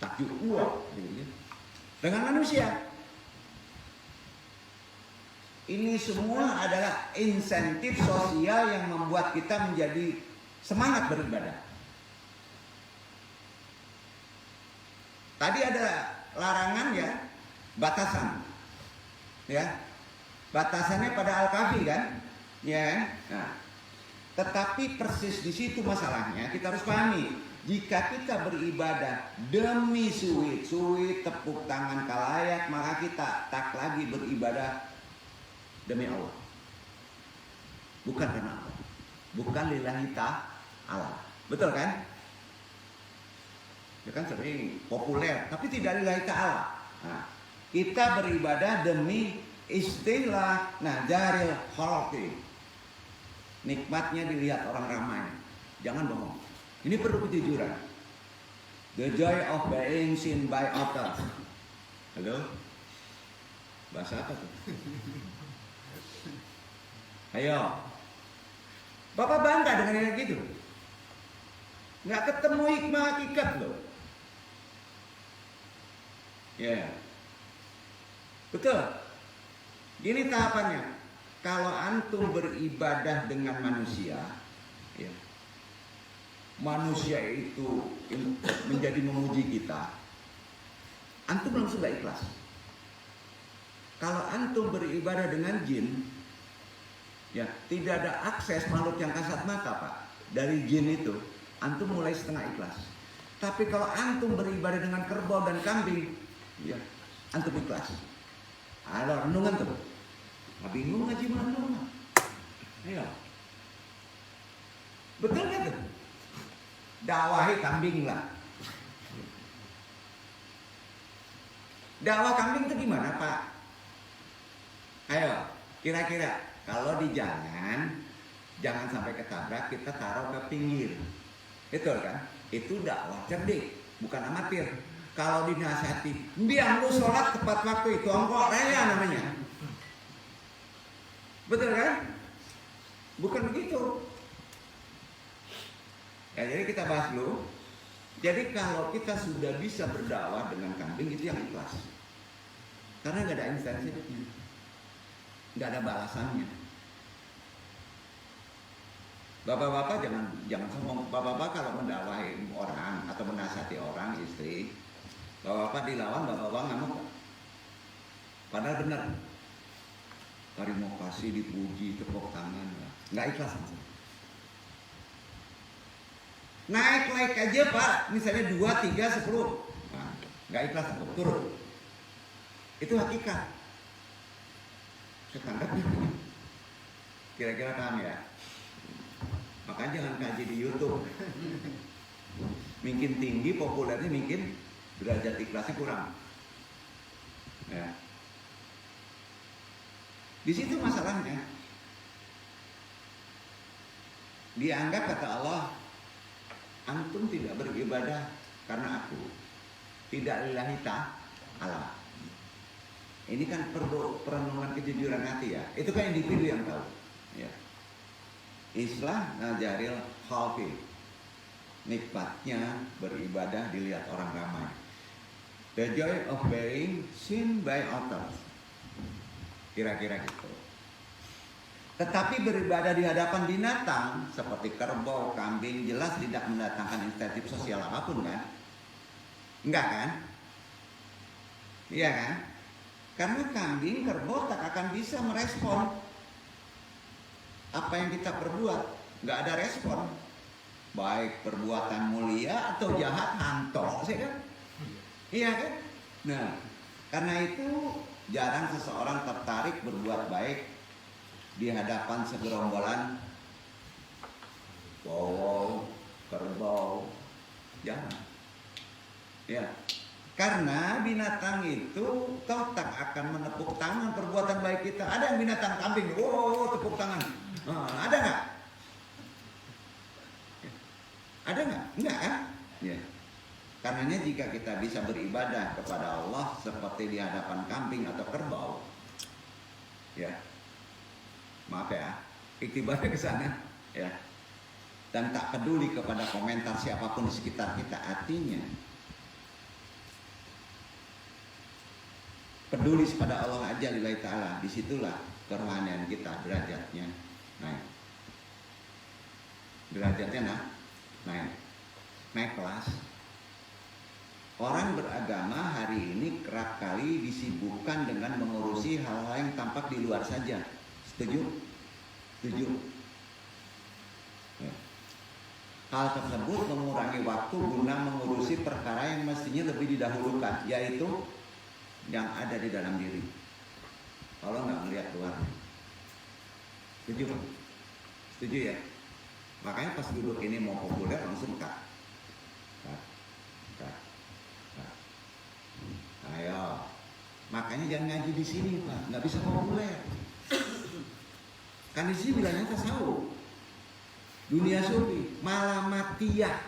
[SPEAKER 1] takjub wow, gitu. Dengan manusia. Ini semua adalah insentif sosial yang membuat kita menjadi semangat beribadah. Tadi ada larangan ya, batasan. Ya. Batasannya pada Al-Kahfi kan? Ya. Nah, Tetapi persis di situ masalahnya kita harus pahami. Jika kita beribadah demi suit tepuk tangan kalayak, maka kita tak lagi beribadah demi Allah. Bukan karena Allah. Bukan lillahi ta'ala. Betul kan? Ya kan sering populer, tapi tidak lillahi ta'ala. Nah, kita beribadah demi istilah najaril khalqi. Nikmatnya dilihat orang ramai. Jangan bohong. Ini perlu kejujuran. The joy of being seen by others. Halo? Bahasa apa tuh? Ayo. Bapak bangga dengan yang gitu. Nggak ketemu hikmah hakikat loh. Ya. Betul. Gini tahapannya. Kalau antum beribadah dengan manusia, ya, manusia itu menjadi memuji kita, antum langsung gak ikhlas. Kalau antum beribadah dengan jin, ya, tidak ada akses makhluk yang kasat mata, Pak. Dari jin itu, antum mulai setengah ikhlas. Tapi kalau antum beribadah dengan kerbau dan kambing, ya, antum ikhlas. Ada renungan tuh. Nggak bingung ngaji mana? Ayo. Betul nggak tuh? Dakwahi kambing lah. Dakwah kambing itu gimana, Pak? Ayo, kira-kira kalau di jalan jangan sampai ketabrak, kita taruh ke pinggir. Betul kan? Itu dakwah cerdik, bukan amatir. Kalau dinasihati, biar lu sholat tepat waktu, itu ongkok raya namanya. Betul kan? Bukan begitu. Ya, jadi kita bahas dulu. Jadi kalau kita sudah bisa berdakwah dengan kambing, itu yang ikhlas. Karena nggak ada insentifnya, nggak ada balasannya. Bapak-bapak jangan sombong. Bapak-bapak kalau mendakwahi orang atau menasihati orang, istri, bapak-bapak dilawan, bapak-bapak ngamuk. Padahal benar. Terima kasih, dipuji, tepuk tangan, nggak ikhlas langsung. Naik aja Pak, misalnya 2, 3, 10, nah, nggak ikhlas, turun. Itu hakikat. Setangkap kira-kira paham ya? Makanya jangan kaji di YouTube. Makin tinggi populernya, makin derajat ikhlasnya kurang. Ya. Di situ masalahnya. Dianggap kata Allah, antum tidak beribadah karena aku, tidak lillahi ta'ala. Ini kan perlu perenungan kejujuran hati ya. Itu kan individu yang tahu. Ya. Islah najaril khalqi. Nikmatnya beribadah dilihat orang ramai. The joy of being seen by others. Kira-kira gitu. Tetapi beribadah di hadapan binatang seperti kerbau, kambing, jelas tidak mendatangkan insentif sosial apapun kan? Enggak kan? Iya kan? Karena kambing, kerbau tak akan bisa merespon apa yang kita perbuat. Enggak ada respon. Baik perbuatan mulia atau jahat, hantok sih kan? Iya kan? Nah, karena itu jarang seseorang tertarik berbuat baik di hadapan segerombolan wow, kerbau. Jangan. Ya. Karena binatang itu toh tak akan menepuk tangan perbuatan baik kita. Ada yang binatang kambing, wow, tepuk tangan. Ada nggak? Ada nggak? Enggak kan? Ya. Karenanya jika kita bisa beribadah kepada Allah seperti di hadapan kambing atau kerbau, ya, maaf ya, iktibarnya ke sana, ya, dan tak peduli kepada komentar siapapun di sekitar kita, artinya peduli kepada Allah aja lillahi ta'ala. Disitulah kerohanian kita derajatnya naik. Derajatnya naik kelas. Orang beragama hari ini kerap kali disibukkan dengan mengurusi hal-hal yang tampak di luar saja. Setuju? Setuju. Hal tersebut mengurangi waktu guna mengurusi perkara yang mestinya lebih didahulukan, yaitu yang ada di dalam diri. Kalau nggak melihat luar. Setuju kan? Setuju ya? Makanya pas duduk ini mau populer langsung kak. Ayo. Makanya jangan ngaji di sini Pak, nggak bisa populer. Kan di sini bilangnya tasawuf. Dunia sufi, malamatiyah,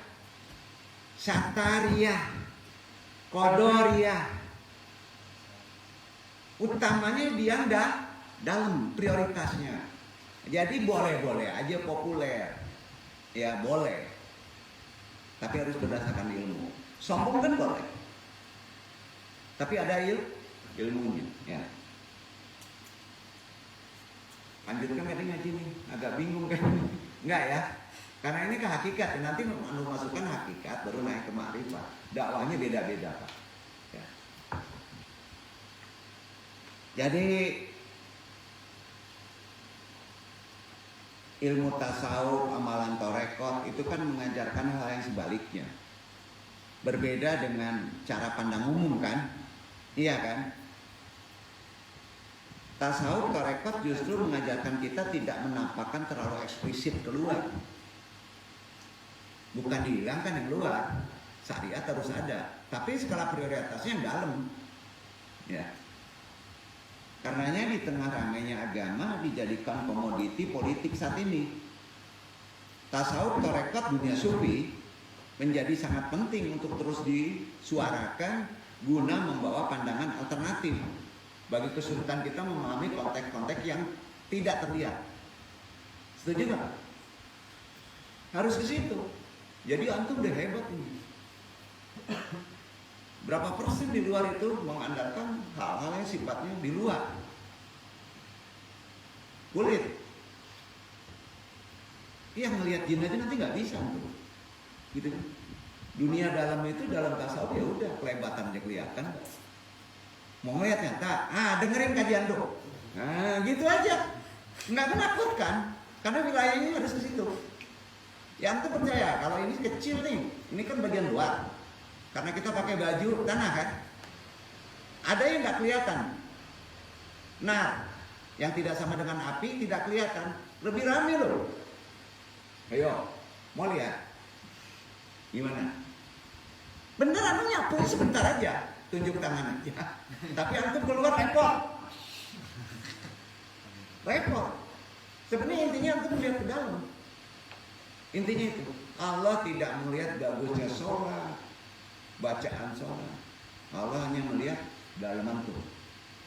[SPEAKER 1] satariyah, kodoriyah. Utamanya dia dalam prioritasnya. Jadi boleh-boleh aja populer. Ya boleh. Tapi harus berdasarkan ilmu. Sombong kan boleh. Tapi ada ilmunya. Ya. Lanjutkan tadi ngaji nih. Agak bingung kan? Enggak ya? Karena ini ke hakikat. Nanti masukkan hakikat baru naik ke ma'rifat. Dakwahnya beda-beda Pak. Ya. Jadi ilmu tasawuf, amalan torekot itu kan mengajarkan hal yang sebaliknya. Berbeda dengan cara pandang umum kan? Iya kan? Tasawuf torekot justru mengajarkan kita tidak menampakkan terlalu eksplisit keluar. Bukan dihilangkan yang luar. Syariat harus ada. Tapi skala prioritasnya yang dalam. Ya. Karenanya di tengah ramainya agama dijadikan komoditi politik saat ini. Tasawuf torekot dunia sufi menjadi sangat penting untuk terus disuarakan guna membawa pandangan alternatif bagi kesulitan kita memahami konteks-konteks yang tidak terlihat. Setuju nggak? Harus ke situ. Jadi antum udah hebat ini. Berapa persen di luar itu mengandalkan hal-hal yang sifatnya di luar. Kulit. Iya ngelihat jin aja nanti nggak bisa tuh. Gitu kan? Dunia dalam itu dalam tasawuf ya udah kelebatan aja kelihatan. Mau ngeliat nyata, dengerin kajian tuh. Nah gitu aja. Nggak menakutkan. Karena wilayahnya harus ke situ. Ya antum percaya kalau ini kecil nih, ini kan bagian luar. Karena kita pakai baju tanah kan. Ada yang nggak kelihatan. Nah, yang tidak sama dengan api tidak kelihatan. Lebih ramai loh. Ayo, mau lihat? Gimana? Bener antum nyapu sebentar aja, tunjuk tangan aja. Tapi antum keluar repot. Repot. Sebenarnya intinya antum melihat ke dalam. Intinya itu, Allah tidak melihat bagusnya sholat, bacaan sholat. Allah hanya melihat dalam antum.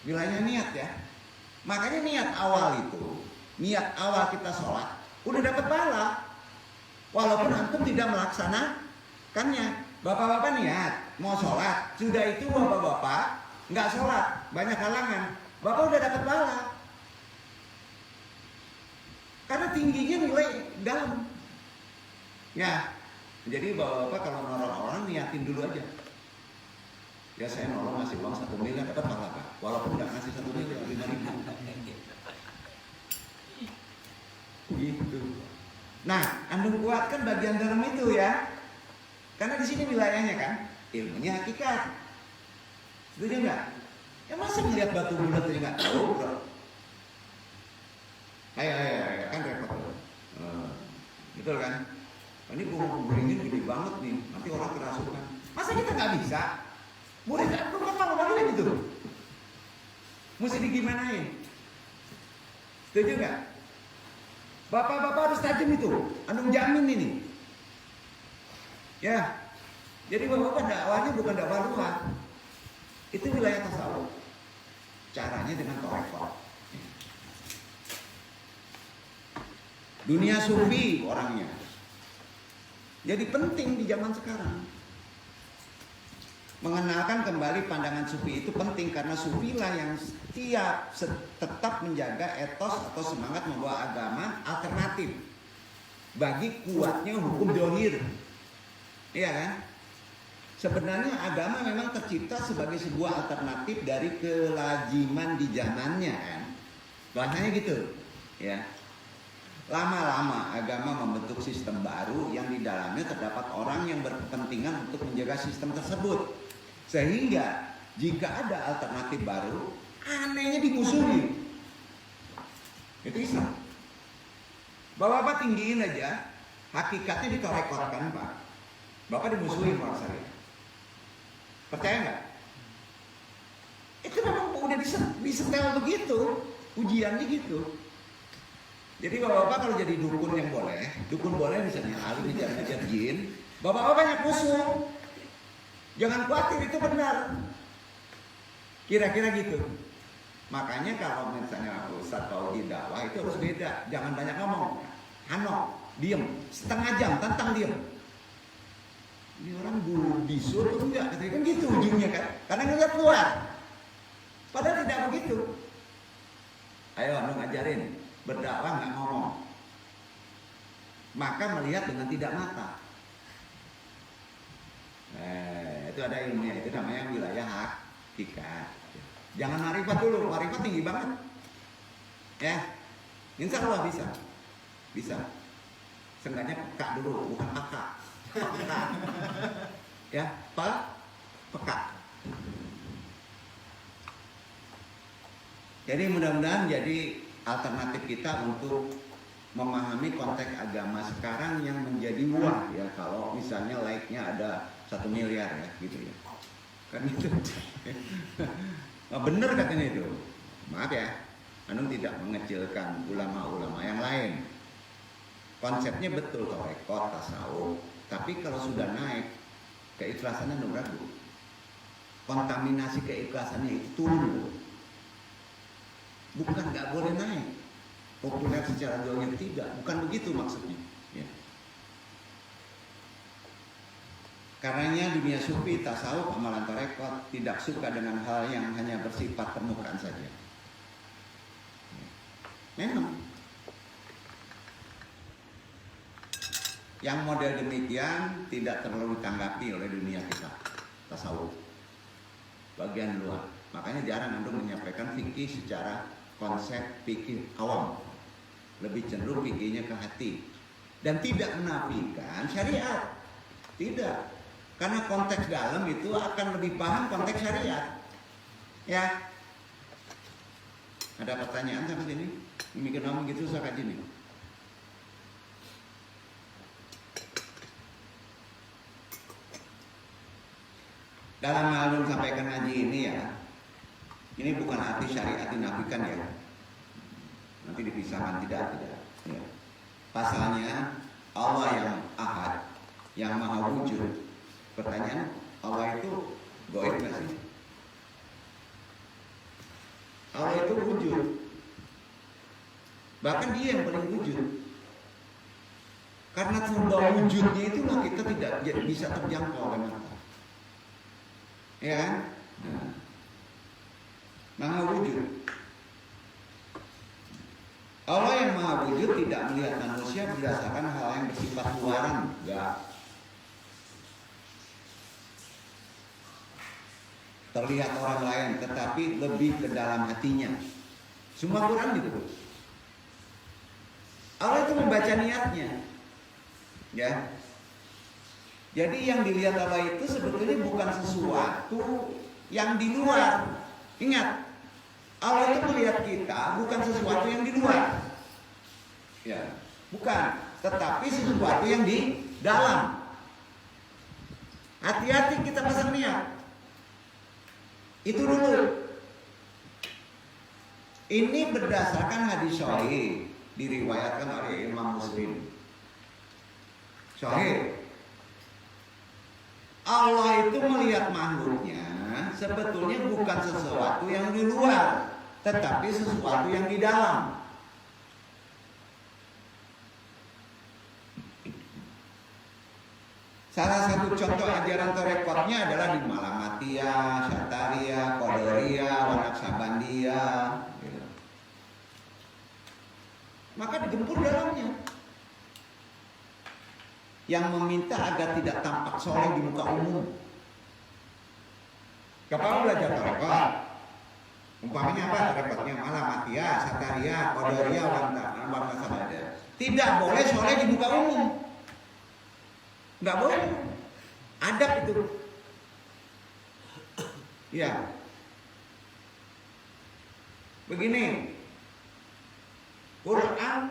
[SPEAKER 1] Wilayahnya niat ya. Makanya niat awal kita sholat, udah dapat pahala. Walaupun antum tidak melaksanakannya. Bapak-bapak niat mau sholat, sudah itu bapak-bapak nggak sholat, banyak halangan. Bapak udah dapat pahala. Karena tingginya nilai dalam. Ya, jadi bapak-bapak kalau nolong orang niatin dulu aja. Ya saya nolong ngasih uang 1 miliar dapat pahala Pak. Walaupun nggak ngasih 1 miliar 5.000. Gitu. Nah, antum kuatkan bagian dalam itu ya. Karena di sini wilayahnya kan, ilmunya hakikat. Setuju nggak? Ya masa melihat batu bulat aja nggak tahu bro? Ayo, kan repot. Betul kan? Ini bubur ini gede banget nih, nanti orang kerasukan. Masa kita nggak bisa? Murid antum kan malu-maluin itu. Mesti digimanain? Setuju nggak? Bapak-bapak harus tajam itu. Antum jamin ini. Ya, jadi bapak-bapak dakwahnya bukan dakwah luar. Itu wilayah tasawuf. Caranya dengan torekot. Dunia sufi orangnya. Jadi penting di zaman sekarang. Mengenalkan kembali pandangan sufi itu penting karena sufilah yang tetap menjaga etos atau semangat membawa agama alternatif bagi kuatnya hukum dohir. Iya kan? Sebenarnya agama memang tercipta sebagai sebuah alternatif dari kelaziman di zamannya kan. Bahasanya gitu, ya. Lama-lama agama membentuk sistem baru yang di dalamnya terdapat orang yang berkepentingan untuk menjaga sistem tersebut. Sehingga jika ada alternatif baru, anehnya dimusuhi. Itu Islam. Bapak-bapak tinggiin aja, hakikatnya ditorekotkan Pak. Bapak dimusuhi sama saya. Percaya nggak? Itu memang udah disetel begitu, ujiannya gitu. Jadi bapak-bapak kalau jadi dukun yang boleh, dukun boleh misalnya ahli ngejar-ngejar jin, bapak-bapak banyak musuh. Jangan khawatir, itu benar. Kira-kira gitu. Makanya kalau misalnya Ustadz Fauzi dakwah itu harus beda, jangan banyak ngomong. Hano, diem, setengah jam, tantang diem. Ini orang bisul atau enggak? Katanya kan gitu ujungnya kan, karena ngeliat luar. Padahal tidak begitu. Ayo anu ngajarin. Berdakwah nggak ngomong, maka melihat dengan tidak mata. Itu ada ilmunya, itu namanya wilayah hakikat. Jangan marifat dulu, marifat tinggi banget. Ya, insya Allah bisa. Seenggaknya peka dulu, bukan peka. Ya, peka. Jadi mudah-mudahan jadi alternatif kita untuk memahami konteks agama sekarang yang menjadi wah ya, kalau misalnya like-nya ada 1 miliar ya gitu ya, kan itu bener katanya itu. Maaf ya, Anung tidak mengecilkan ulama-ulama yang lain, konsepnya betul tarekot tasawuf, tapi kalau sudah naik keikhlasannya ragu, kontaminasi keikhlasannya itu turun. Bukan nggak boleh naik populer secara dohir, tidak, bukan begitu maksudnya ya. Karenanya dunia sufi, tasawuf, amalan tarekat tidak suka dengan hal yang hanya bersifat permukaan saja. Memang yang model demikian tidak terlalu ditanggapi oleh dunia kita tasawuf bagian luar. Makanya jarang Antum menyampaikan fikih secara konsep fikih awam, lebih cenderung fikihnya ke hati, dan tidak menafikan syariat, tidak, karena konteks dalam itu akan lebih paham konteks syariat. Ya, ada pertanyaan sampai sini? Mikir ngomong gitu susah kaji nih. Dalam Alun sampaikan ngaji ini ya, ini bukan arti syariat dinafikan ya, nanti dipisahkan, tidak ya. Pasalnya Allah yang ahad, yang maha wujud. Pertanyaan, Allah itu goib nggak sih? Allah itu wujud, bahkan dia yang paling wujud. Karena tanpa wujudnya itulah kita tidak bisa terjangkau oleh mata, ya kan? Maha wujud. Allah yang maha wujud tidak melihat manusia berdasarkan hal yang bersifat luaran, enggak. Terlihat orang lain, tetapi lebih ke dalam hatinya. Semua Quran gitu. Allah itu membaca niatnya, ya. Jadi yang dilihat Allah itu sebetulnya bukan sesuatu yang di luar. Ingat, Allah itu melihat kita bukan sesuatu yang di luar, ya, bukan, tetapi sesuatu yang di dalam. Hati-hati kita pasang niat. Itu dulu. Ini berdasarkan hadis sahih diriwayatkan oleh Imam Muslim. Sahih. Allah itu melihat makhluknya sebetulnya bukan sesuatu yang di luar, tetapi sesuatu yang di dalam. Salah satu contoh ajaran tarekatnya adalah di Malamatiyah, Syataria, Qadariyah, Wanaksabandia. Gitu. Maka digempur dalamnya. Yang meminta agar tidak tampak soleh di muka umum. Kapan belajar tarekat? Umpamanya apa tarekatnya? Malamatiyah, Syataria, Qadariyah, Wanaksabandia. Tidak boleh soleh di muka umum. Nggak boleh. Adab itu. Ya. Begini. Quran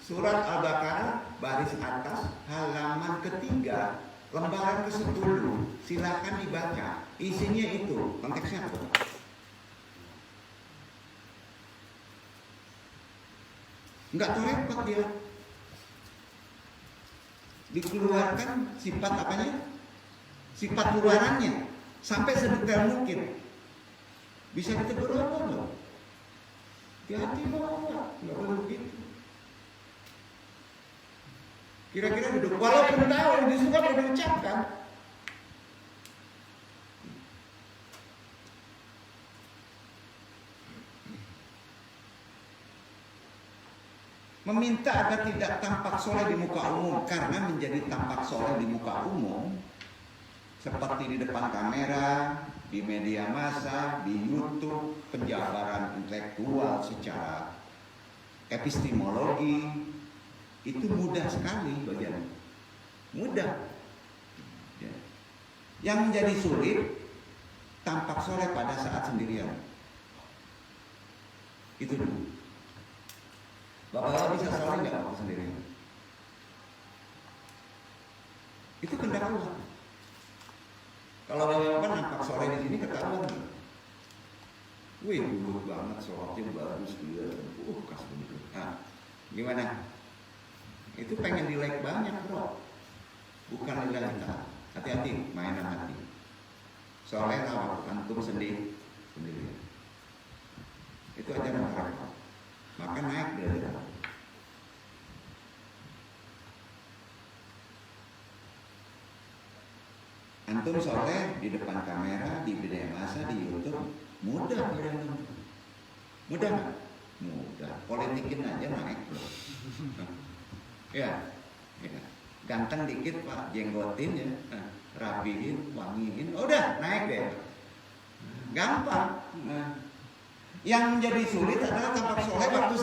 [SPEAKER 1] surat Al-Baqarah baris atas halaman ketiga lembaran ke-10. Silakan dibaca. Isinya itu. Konteksnya apa? Enggak repot dia. Dikeluarkan sifat apanya? Sifat luarannya sampai sedetail mungkin. Bisa ditegur apa enggak? Hati-hati bawa, enggak boleh begitu. Kira-kira duduk, walaupun tahu justru kan udah diucapkan. Meminta agar tidak tampak soleh di muka umum, karena menjadi tampak soleh di muka umum seperti di depan kamera, di media massa, di YouTube, penjabaran intelektual secara epistemologi itu mudah sekali bagian, mudah. Ya. Yang menjadi sulit tampak soleh pada saat sendirian. Itu dulu. Bapak bisa soleh nggak waktu sendirian? Itu kehendak Allah. Kalau Bapak nampak soleh di sini ketahuan. Wih, dulu banget sholatnya bagus dia. Kasih begitu. Nah, gimana? Itu pengen di like banyak bro. Bukan lillahi ta'ala. Hati-hati, mainan hati. Soleh lah, antum sendiri. Itu aja masalah. Maka naik derajat. Antum soleh di depan kamera, di media massa, di YouTube, mudah badan antum. Mudah nggak? Mudah. Politikin aja naik loh. Ya, ganteng dikit pak, jenggotin ya, rapihin, wangiin, udah naik deh. Gampang. Nah, yang menjadi sulit adalah tampak soleh waktu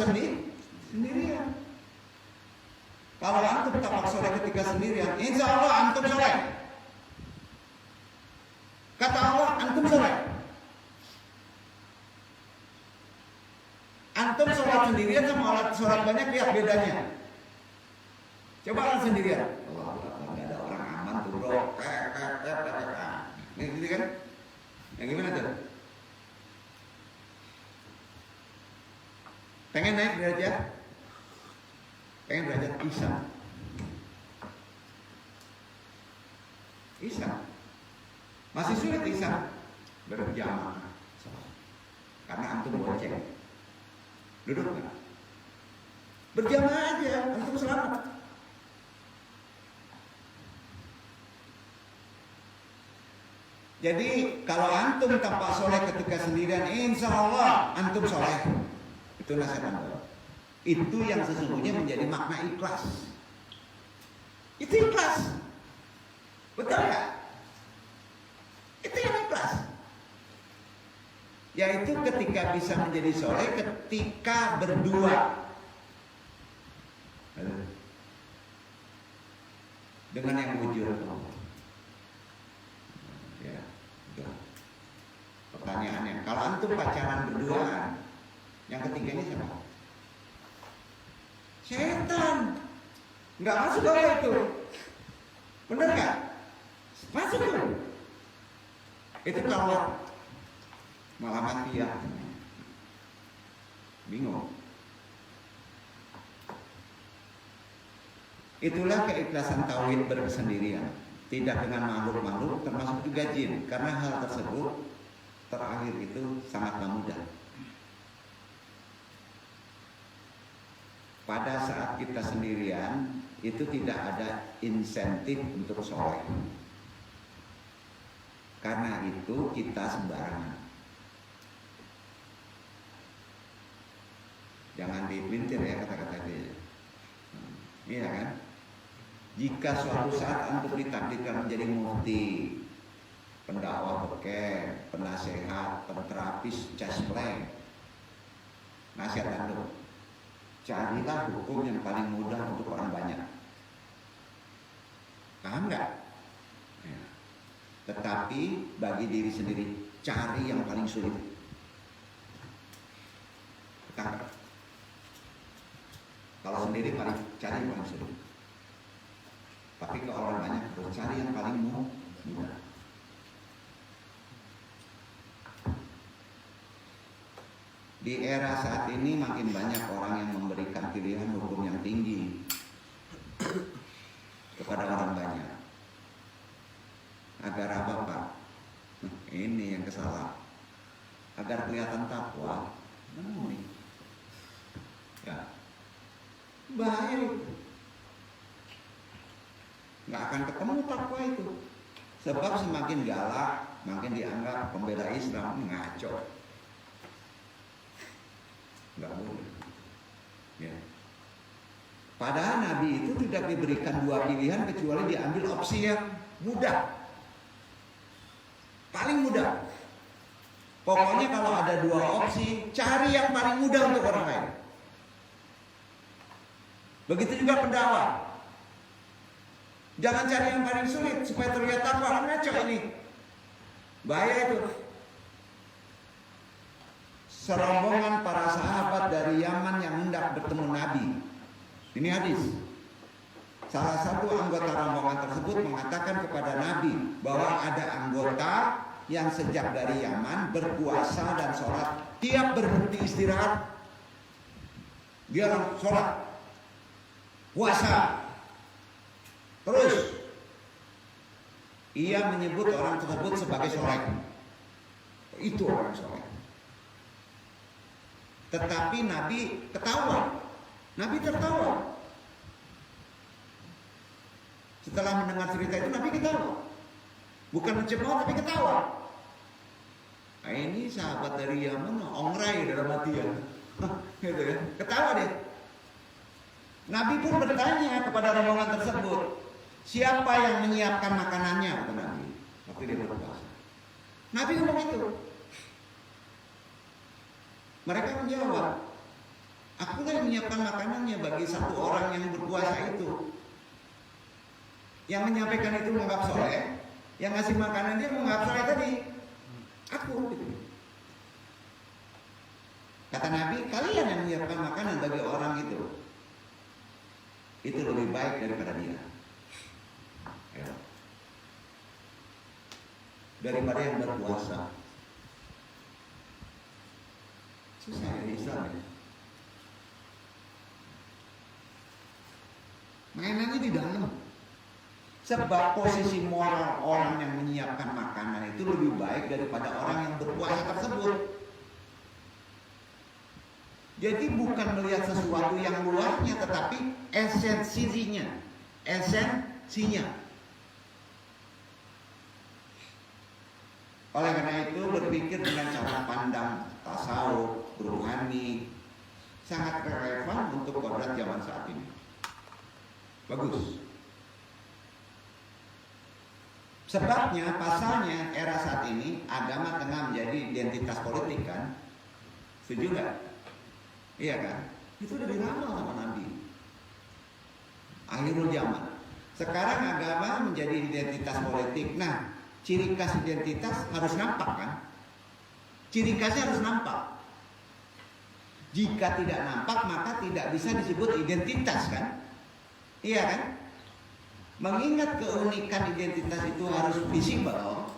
[SPEAKER 1] sendirian. Kalau antum tampak soleh ketika sendirian, insya Allah antum soleh. Kata Allah, antum soleh. Antum sholat sendirian sama sholat banyak, lihat bedanya. Coba orang sendirian. Allah, nggak ada orang aman tuh bro. Ini gitu kan? Yang gimana tuh? Pengen naik derajat? Pengen derajat Ihsan. Masih sulit ihsan berjamaah. Karena antum bonceng. Duduk nggak? Berjamaah aja, antum selamat. Jadi kalau antum tampak soleh ketika sendirian, insya Allah antum soleh. Itu nasihat antum. Itu yang sesungguhnya menjadi makna ikhlas. Itu ikhlas. Betul nggak? Itu yang ikhlas. Yaitu ketika bisa menjadi soleh ketika berdua dengan yang bujur. Ya, itu. Pertanyaannya, kalau antum pacaran berduaan, yang ketiga ini siapa? Setan. Nggak masuk kalau itu. Bener nggak? Masuk tuh. Itu kalau malah mati ya. Bingung. Itulah keikhlasan tauhid bersendirian, tidak dengan makhluk-makhluk termasuk juga jin, karena hal tersebut terakhir itu sangatlah mudah. Pada saat kita sendirian itu tidak ada insentif untuk soleh. Karena itu kita sembarangan. Jangan dipelintir ya kata-kata itu. Iya kan? Jika suatu saat antum ditakdirkan menjadi mufti, pendakwah beken, penasehat, penterapis, caspleng, nasihat antum, carilah hukum yang paling mudah untuk orang banyak. Paham nggak? Ya. Tetapi bagi diri sendiri, cari yang paling sulit. Paham? Kalau sendiri cari yang paling sulit. Tapi kalau orang banyak, harus cari yang paling mudah. Di era saat ini makin banyak orang yang memberikan pilihan hukum yang tinggi kepada orang banyak. Agar apa, Pak? Ini yang kesalahan. Agar kelihatan takwa. Ini. Ya. Bahaya itu. Nggak akan ketemu takwa itu. Sebab semakin galak, makin dianggap pembela Islam, ngaco. Nggak boleh. Ya. Padahal Nabi itu tidak diberikan dua pilihan kecuali diambil opsi yang mudah. Paling mudah. Pokoknya kalau ada dua opsi, cari yang paling mudah untuk orang lain. Begitu juga pendakwah. Jangan cari yang paling sulit supaya terlihat takwa. Ngaco ini. Bahaya itu. Serombongan para sahabat dari Yaman yang hendak bertemu Nabi. Ini hadis. Salah satu anggota rombongan tersebut mengatakan kepada Nabi bahwa ada anggota yang sejak dari Yaman berpuasa dan sholat. Tiap berhenti istirahat, dia sholat, puasa. Terus ia menyebut orang tersebut sebagai soleh. Itu orang soleh. Tetapi Nabi ketawa. Nabi tertawa. Setelah mendengar cerita itu Nabi ketawa. Bukan mencemooh tapi ketawa. Nah, ini sahabat dari Yaman ongrai dalam hati ya. Gitu ya. Ketawa dia. Nabi pun bertanya kepada rombongan tersebut, siapa yang menyiapkan makanannya? Kata Nabi. Waktu dia berpuasa. Nabi ngomong itu. Mereka menjawab, akulah yang menyiapkan makanannya bagi satu orang yang berpuasa itu. Yang menyampaikan itu menganggap soleh, yang ngasih makanan dia menganggap soleh tadi. Aku. Kata Nabi, kalian yang menyiapkan makanan bagi orang itu. Itu lebih baik daripada dia. Ya. Daripada yang berpuasa. Susah ya Islam ya. Mainannya di dalam. Sebab posisi moral orang yang menyiapkan makanan itu lebih baik daripada orang yang berpuasa tersebut. Jadi bukan melihat sesuatu yang luarnya, tetapi esensinya. Oleh karena itu berpikir dengan cara pandang tasawuf, rohani sangat relevan untuk kodrat zaman saat ini. Bagus. Sebabnya, pasalnya era saat ini agama tengah menjadi identitas politik kan? Setuju nggak? Iya kan? Itu udah diramal sama Nabi. Akhirul zaman. Sekarang agama menjadi identitas politik. Nah, ciri khas identitas harus nampak kan? Ciri khasnya harus nampak. Jika tidak nampak maka tidak bisa disebut identitas kan? Iya kan? Mengingat keunikan identitas itu harus visible,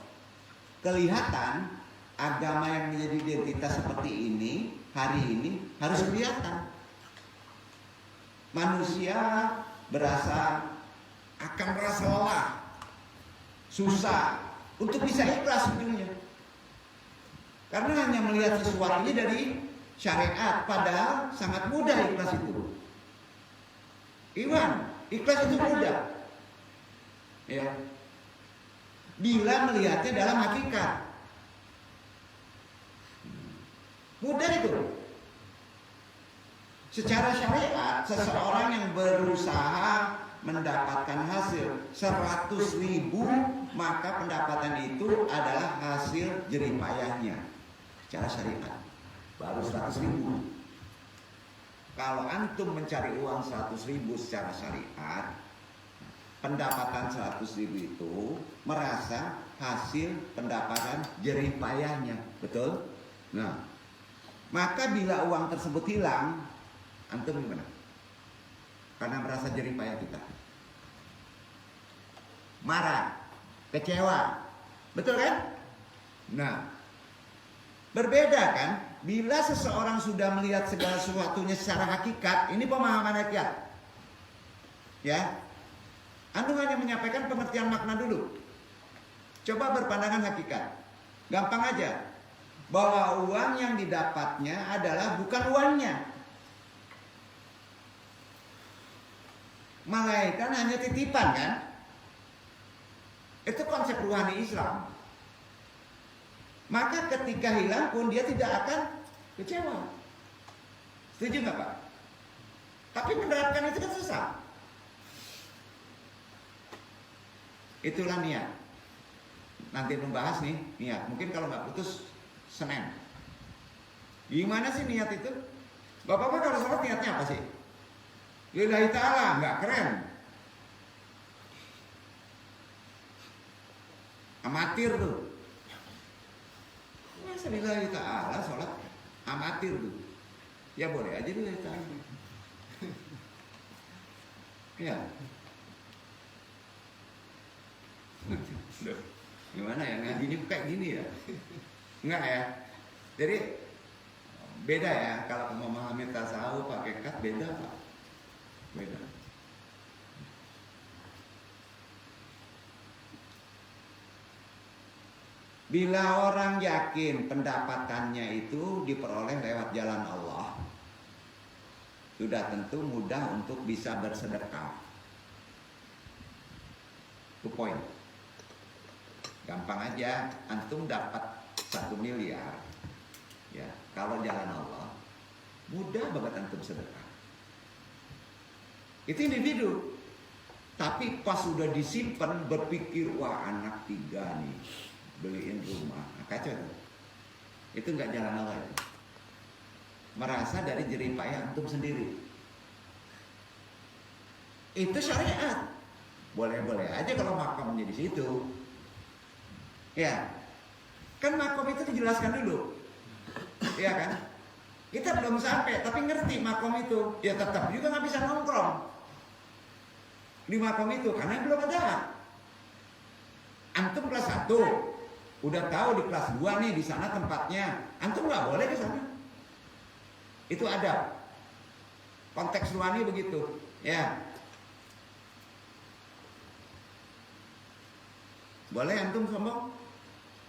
[SPEAKER 1] kelihatan, agama yang menjadi identitas seperti ini, hari ini harus kelihatan. Manusia akan merasa lelah, susah untuk bisa ikhlas ujungnya. Karena hanya melihat sesuatunya dari syariat, padahal sangat mudah ikhlas itu. Ikhlas itu mudah. Ya. Bila melihatnya dalam hakikat. Mudah itu. Secara syariat, seseorang yang berusaha mendapatkan hasil 100.000, maka pendapatan itu adalah hasil jerih payahnya. Secara syariat baru 100.000. Kalau antum mencari uang 100.000 secara syariat, pendapatan 100.000 itu merasa hasil pendapatan jerih payahnya, betul? Nah, maka bila uang tersebut hilang, antum gimana? Karena merasa jerih payah kita, marah, kecewa, betul kan? Nah, berbeda kan? Bila seseorang sudah melihat segala sesuatunya secara hakikat, ini pemahaman hakikat. Ya, antum hanya menyampaikan pengertian makna dulu. Coba berpandangan hakikat. Gampang aja. Bahwa uang yang didapatnya adalah bukan uangnya. Malaikat hanya titipan kan? Itu konsep ruhani Islam. Maka ketika hilang pun dia tidak akan kecewa. Setuju nggak Pak? Tapi menerapkan itu kan susah. Itulah niat. Nanti membahas nih niat. Mungkin kalau nggak putus Senin. Gimana sih niat itu? Bapak-bapak kalau sholat niatnya apa sih? Lillahi ta'ala, nggak keren. Amatir tuh. Masa lillahi ta'ala sholat amatir tuh. Ya boleh aja lillahi ta'ala. Ya. Gimana ya, ngajinya kayak gini ya? Enggak ya. Jadi beda ya kalau memahami tasawuf pakai hakikat, beda Pak. Beda. Bila orang yakin pendapatannya itu diperoleh lewat jalan Allah, sudah tentu mudah untuk bisa bersedekah. Itu poin. Gampang aja, antum dapat 1 miliar. Ya, kalau jalan Allah, mudah banget antum sedekah. Itu individu. Tapi pas sudah disimpan berpikir, wah anak 3 nih, beliin rumah, nah, kacau tuh. Itu nggak jalan Allah itu. Merasa dari jerih payah antum sendiri. Itu syariat. Boleh-boleh aja kalau makomnya di situ. Ya, kan makom itu dijelaskan dulu, ya kan? Kita belum sampai, tapi ngerti makom itu, ya tetap juga nggak bisa nongkrong di makom itu karena belum ada. Antum kelas 1, udah tahu di kelas 2 nih di sana tempatnya, antum nggak boleh ke sana. Itu ada konteks ruani begitu, ya. Boleh antum sombong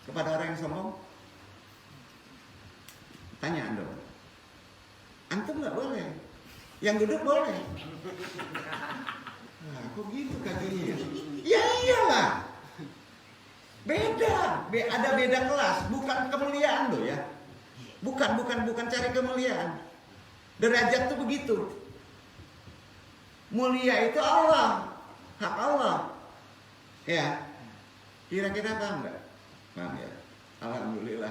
[SPEAKER 1] kepada orang yang sombong? Tanya antum. Antum nggak boleh. Yang duduk boleh. Nah, kok gitu kakinya? Ya iyalah. Beda. Ada beda kelas. Bukan kemuliaan loh ya. Bukan cari kemuliaan. Derajat tuh begitu. Mulia itu Allah. Hak Allah. Ya. Kira-kira paham nggak? Paham ya? Alhamdulillah.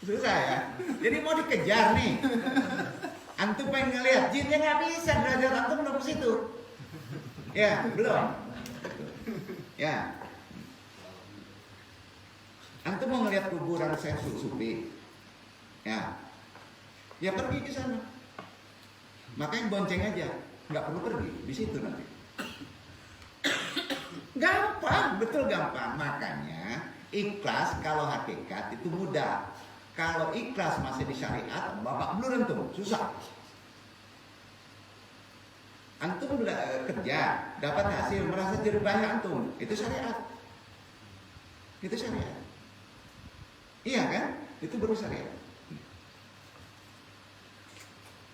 [SPEAKER 1] Susah ya? Jadi mau dikejar nih. Antum pengen ngeliat jinnya nggak bisa, derajat antum belum ke situ. Ya, belum. Ya. Antum mau ngeliat kuburan Syekh Sufi. Ya. Ya pergi ke sana. Makanya bonceng aja, nggak perlu pergi di situ nanti. Gampang, betul gampang. Makanya ikhlas kalau hakikat itu mudah. Kalau ikhlas masih di syariat, bapak belum antum, susah. Antum udah kerja, dapat hasil, merasa jerih payah antum, itu syariat. Itu syariat. Iya kan? Itu baru syariat.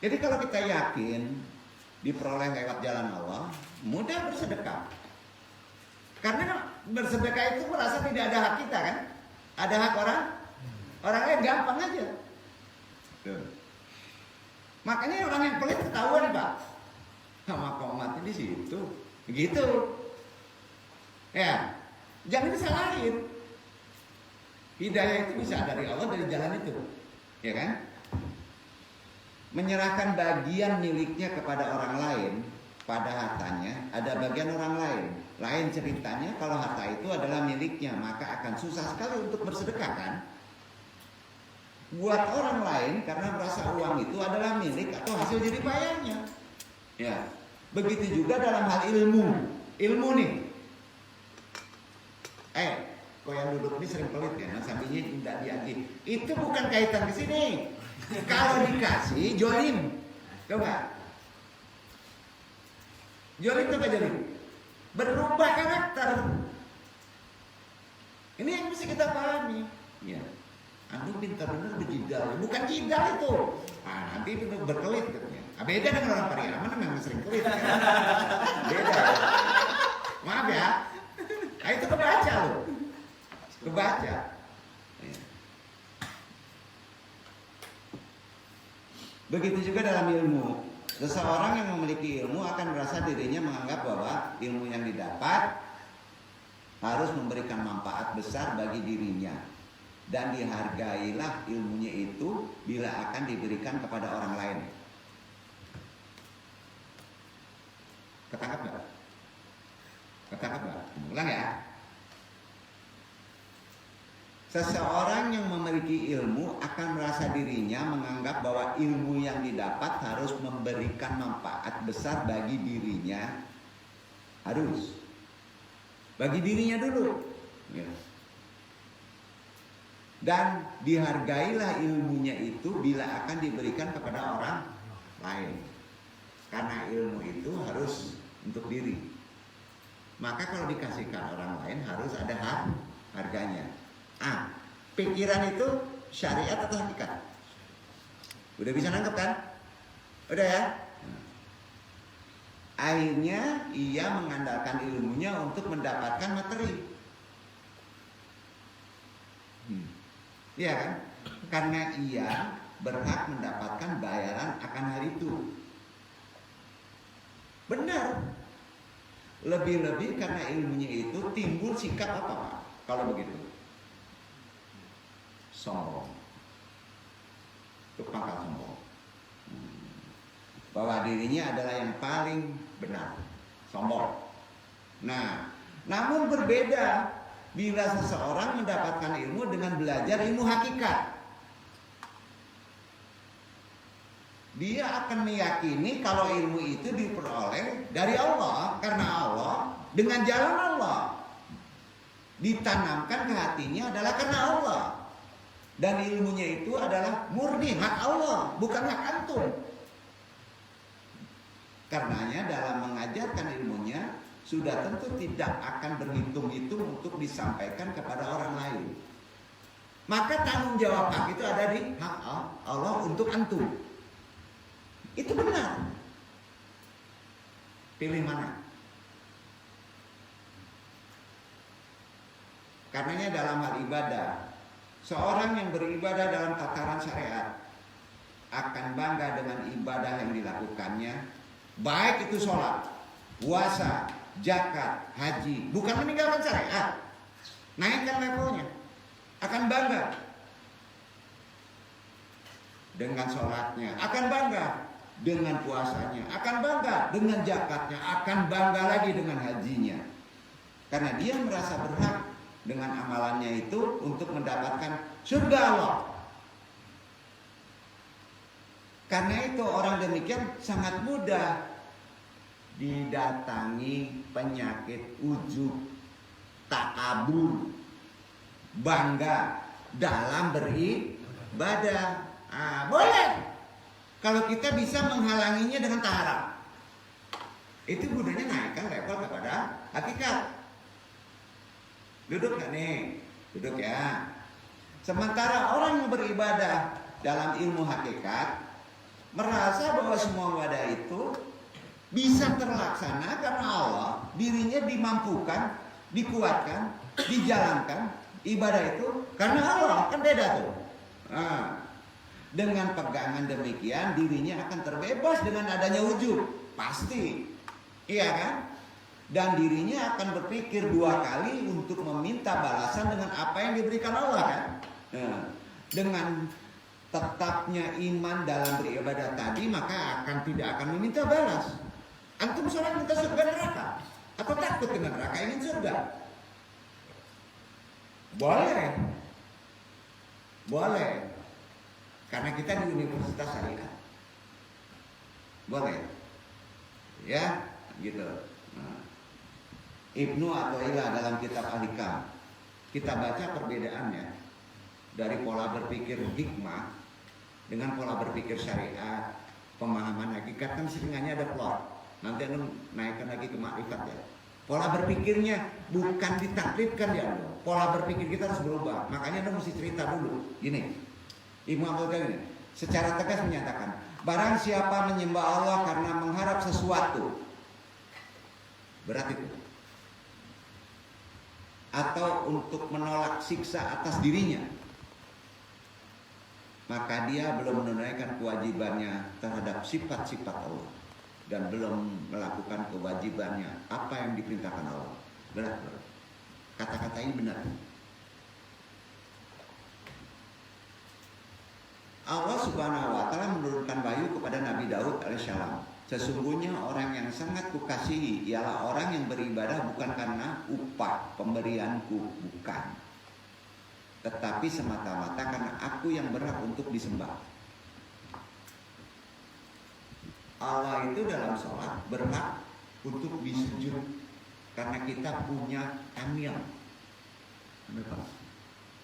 [SPEAKER 1] Jadi kalau kita yakin diperoleh lewat jalan Allah, mudah bersedekah. Karena bersedekah itu merasa tidak ada hak kita kan? Ada hak orang lain, gampang aja. Tuh. Makanya orang yang pelit ketahuan Pak. Sama mati di situ. Begitu. Ya. Jangan disalahin. Hidayah itu bisa dari Allah, dari jalan itu. Ya kan? menyerahkan bagian miliknya kepada orang lain. Pada hartanya ada bagian orang lain. Lain ceritanya kalau harta itu adalah miliknya, maka akan susah sekali untuk bersedekah kan? Buat orang lain karena merasa uang itu adalah milik atau hasil jerih payahnya. Ya, begitu juga dalam hal ilmu. Ilmu nih. Kok yang duduk ini sering pelit ya, sampingnya tidak diakui. Itu bukan kaitan ke sini. Kalau dikasih jolim, coba. Jolim itu apa jolim? Berubah karakter. Ini yang mesti kita pahami. Ya. Anu pintar bener berjidal, bukan jidal itu. Nanti itu berkelit katanya. Beda dengan orang Pariaman memang sering kelit. Kan? Beda. Maaf ya. Itu kebaca loh. Kebaca. Ya. Begitu juga dalam ilmu. Seseorang yang memiliki ilmu akan merasa dirinya menganggap bahwa ilmu yang didapat harus memberikan manfaat besar bagi dirinya. Dan dihargailah ilmunya itu bila akan diberikan kepada orang lain. Ketangkap nggak? Ketangkap nggak? Ulang ya. Seseorang yang memiliki ilmu akan merasa dirinya menganggap bahwa ilmu yang didapat harus memberikan manfaat besar bagi dirinya. Harus. Bagi dirinya dulu. Ya. Dan dihargailah ilmunya itu bila akan diberikan kepada orang lain. Karena ilmu itu harus untuk diri. Maka kalau dikasihkan orang lain harus ada harganya. Pikiran itu syariat atau hakikat? Udah bisa nangkep kan? Udah ya? Akhirnya ia mengandalkan ilmunya untuk mendapatkan materi. Iya kan? Karena ia berhak mendapatkan bayaran akan hal itu. Benar. Lebih-lebih karena ilmunya itu timbul sikap apa Pak? Kalau begitu? Sombong. Itu pangkal sombong. Bahwa dirinya adalah yang paling benar. Sombong. Nah, namun berbeda bila seseorang mendapatkan ilmu dengan belajar ilmu hakikat. Dia akan meyakini kalau ilmu itu diperoleh dari Allah, karena Allah dengan jalan Allah. Ditanamkan ke hatinya adalah karena Allah. Dan ilmunya itu adalah murni hak Allah, bukan hak antum. Karenanya dalam mengajarkan ilmunya sudah tentu tidak akan berhitung-hitung untuk disampaikan kepada orang lain. Maka tanggung jawab hak itu ada di hak Allah untuk antum. Itu benar. Pilih mana? Karenanya dalam hal ibadah, seorang yang beribadah dalam tataran syariat akan bangga dengan ibadah yang dilakukannya, baik itu sholat, puasa, zakat, haji, bukan meninggalkan syariat, naikkan levelnya, akan bangga dengan sholatnya, akan bangga dengan puasanya, akan bangga dengan zakatnya, akan bangga lagi dengan hajinya, karena dia merasa berhak dengan amalannya itu untuk mendapatkan surga Allah. Karena itu orang demikian sangat mudah didatangi penyakit ujub, takabur, bangga dalam beribadah. Boleh kalau kita bisa menghalanginya dengan taharap. Itu gunanya naikkan level kepada hakikat. Duduk gak nih? Duduk ya. Sementara orang yang beribadah dalam ilmu hakikat merasa bahwa semua ibadah itu bisa terlaksana karena Allah, dirinya dimampukan, dikuatkan, dijalankan ibadah itu karena Allah, kan beda tuh. Dengan pegangan demikian dirinya akan terbebas dengan adanya ujub, pasti, iya kan? Dan dirinya akan berpikir dua kali untuk meminta balasan dengan apa yang diberikan Allah kan? Dengan tetapnya iman dalam beribadah tadi, maka tidak akan meminta balas. Antum sholat minta surga neraka? Atau takut dengan neraka, ingin surga? Boleh. Boleh. Karena kita di Universitas Syariat. Boleh. Ya, gitu. Nah, Ibnu Athaillah dalam kitab Al-Hikam, kita baca perbedaannya dari pola berpikir hikmah dengan pola berpikir syariat, pemahaman hakikat kan seringnya ada plot. Nanti anda naikkan lagi ke makrifat ya. Pola berpikirnya bukan ditaklidkan ya Allah. Pola berpikir kita harus berubah. Makanya anda mesti cerita dulu. Gini, Ibnu Athaillah ini secara tegas menyatakan, barang siapa menyembah Allah karena mengharap sesuatu, berat itu, atau untuk menolak siksa atas dirinya, maka dia belum menunaikan kewajibannya terhadap sifat-sifat Allah dan belum melakukan kewajibannya apa yang diperintahkan Allah. Berat. Kata-kata ini benar. Allah Subhanahu wa taala menurunkan wahyu kepada Nabi Daud alaihissalam. Sesungguhnya orang yang sangat kukasihi ialah orang yang beribadah bukan karena upah pemberianku, bukan, tetapi semata-mata karena aku yang berhak untuk disembah. Allah itu dalam sholat berhak untuk disujud karena kita punya amil,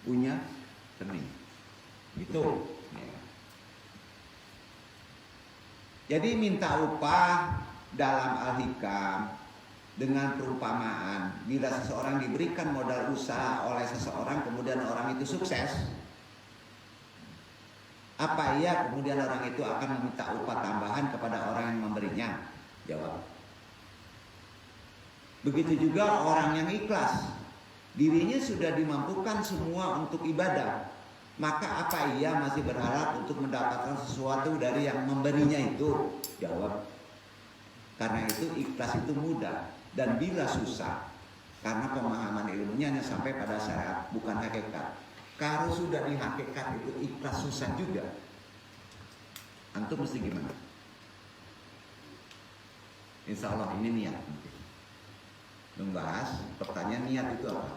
[SPEAKER 1] punya kening, gitu. Jadi minta upah dalam Al-Hikam dengan perumpamaan, bila seseorang diberikan modal usaha oleh seseorang kemudian orang itu sukses, apa iya kemudian orang itu akan meminta upah tambahan kepada orang yang memberinya? Jawab. Begitu juga orang yang ikhlas, dirinya sudah dimampukan semua untuk ibadah, maka apa ia masih berharap untuk mendapatkan sesuatu dari yang memberinya itu? Jawab. Karena itu ikhlas itu mudah dan bila susah, karena pemahaman ilmunya hanya sampai pada syariat bukan hakikat. Kalau sudah di hakikat itu ikhlas susah juga. Antum mesti gimana? Insya Allah ini niat. Membahas pertanyaan niat itu apa?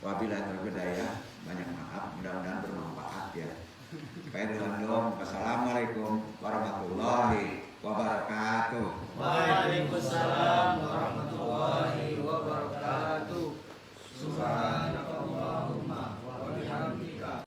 [SPEAKER 1] Wabillahi taufiq hidayah. Banyak maaf, mudah-mudahan bermanfaat ya. Assalamualaikum warahmatullahi wabarakatuh.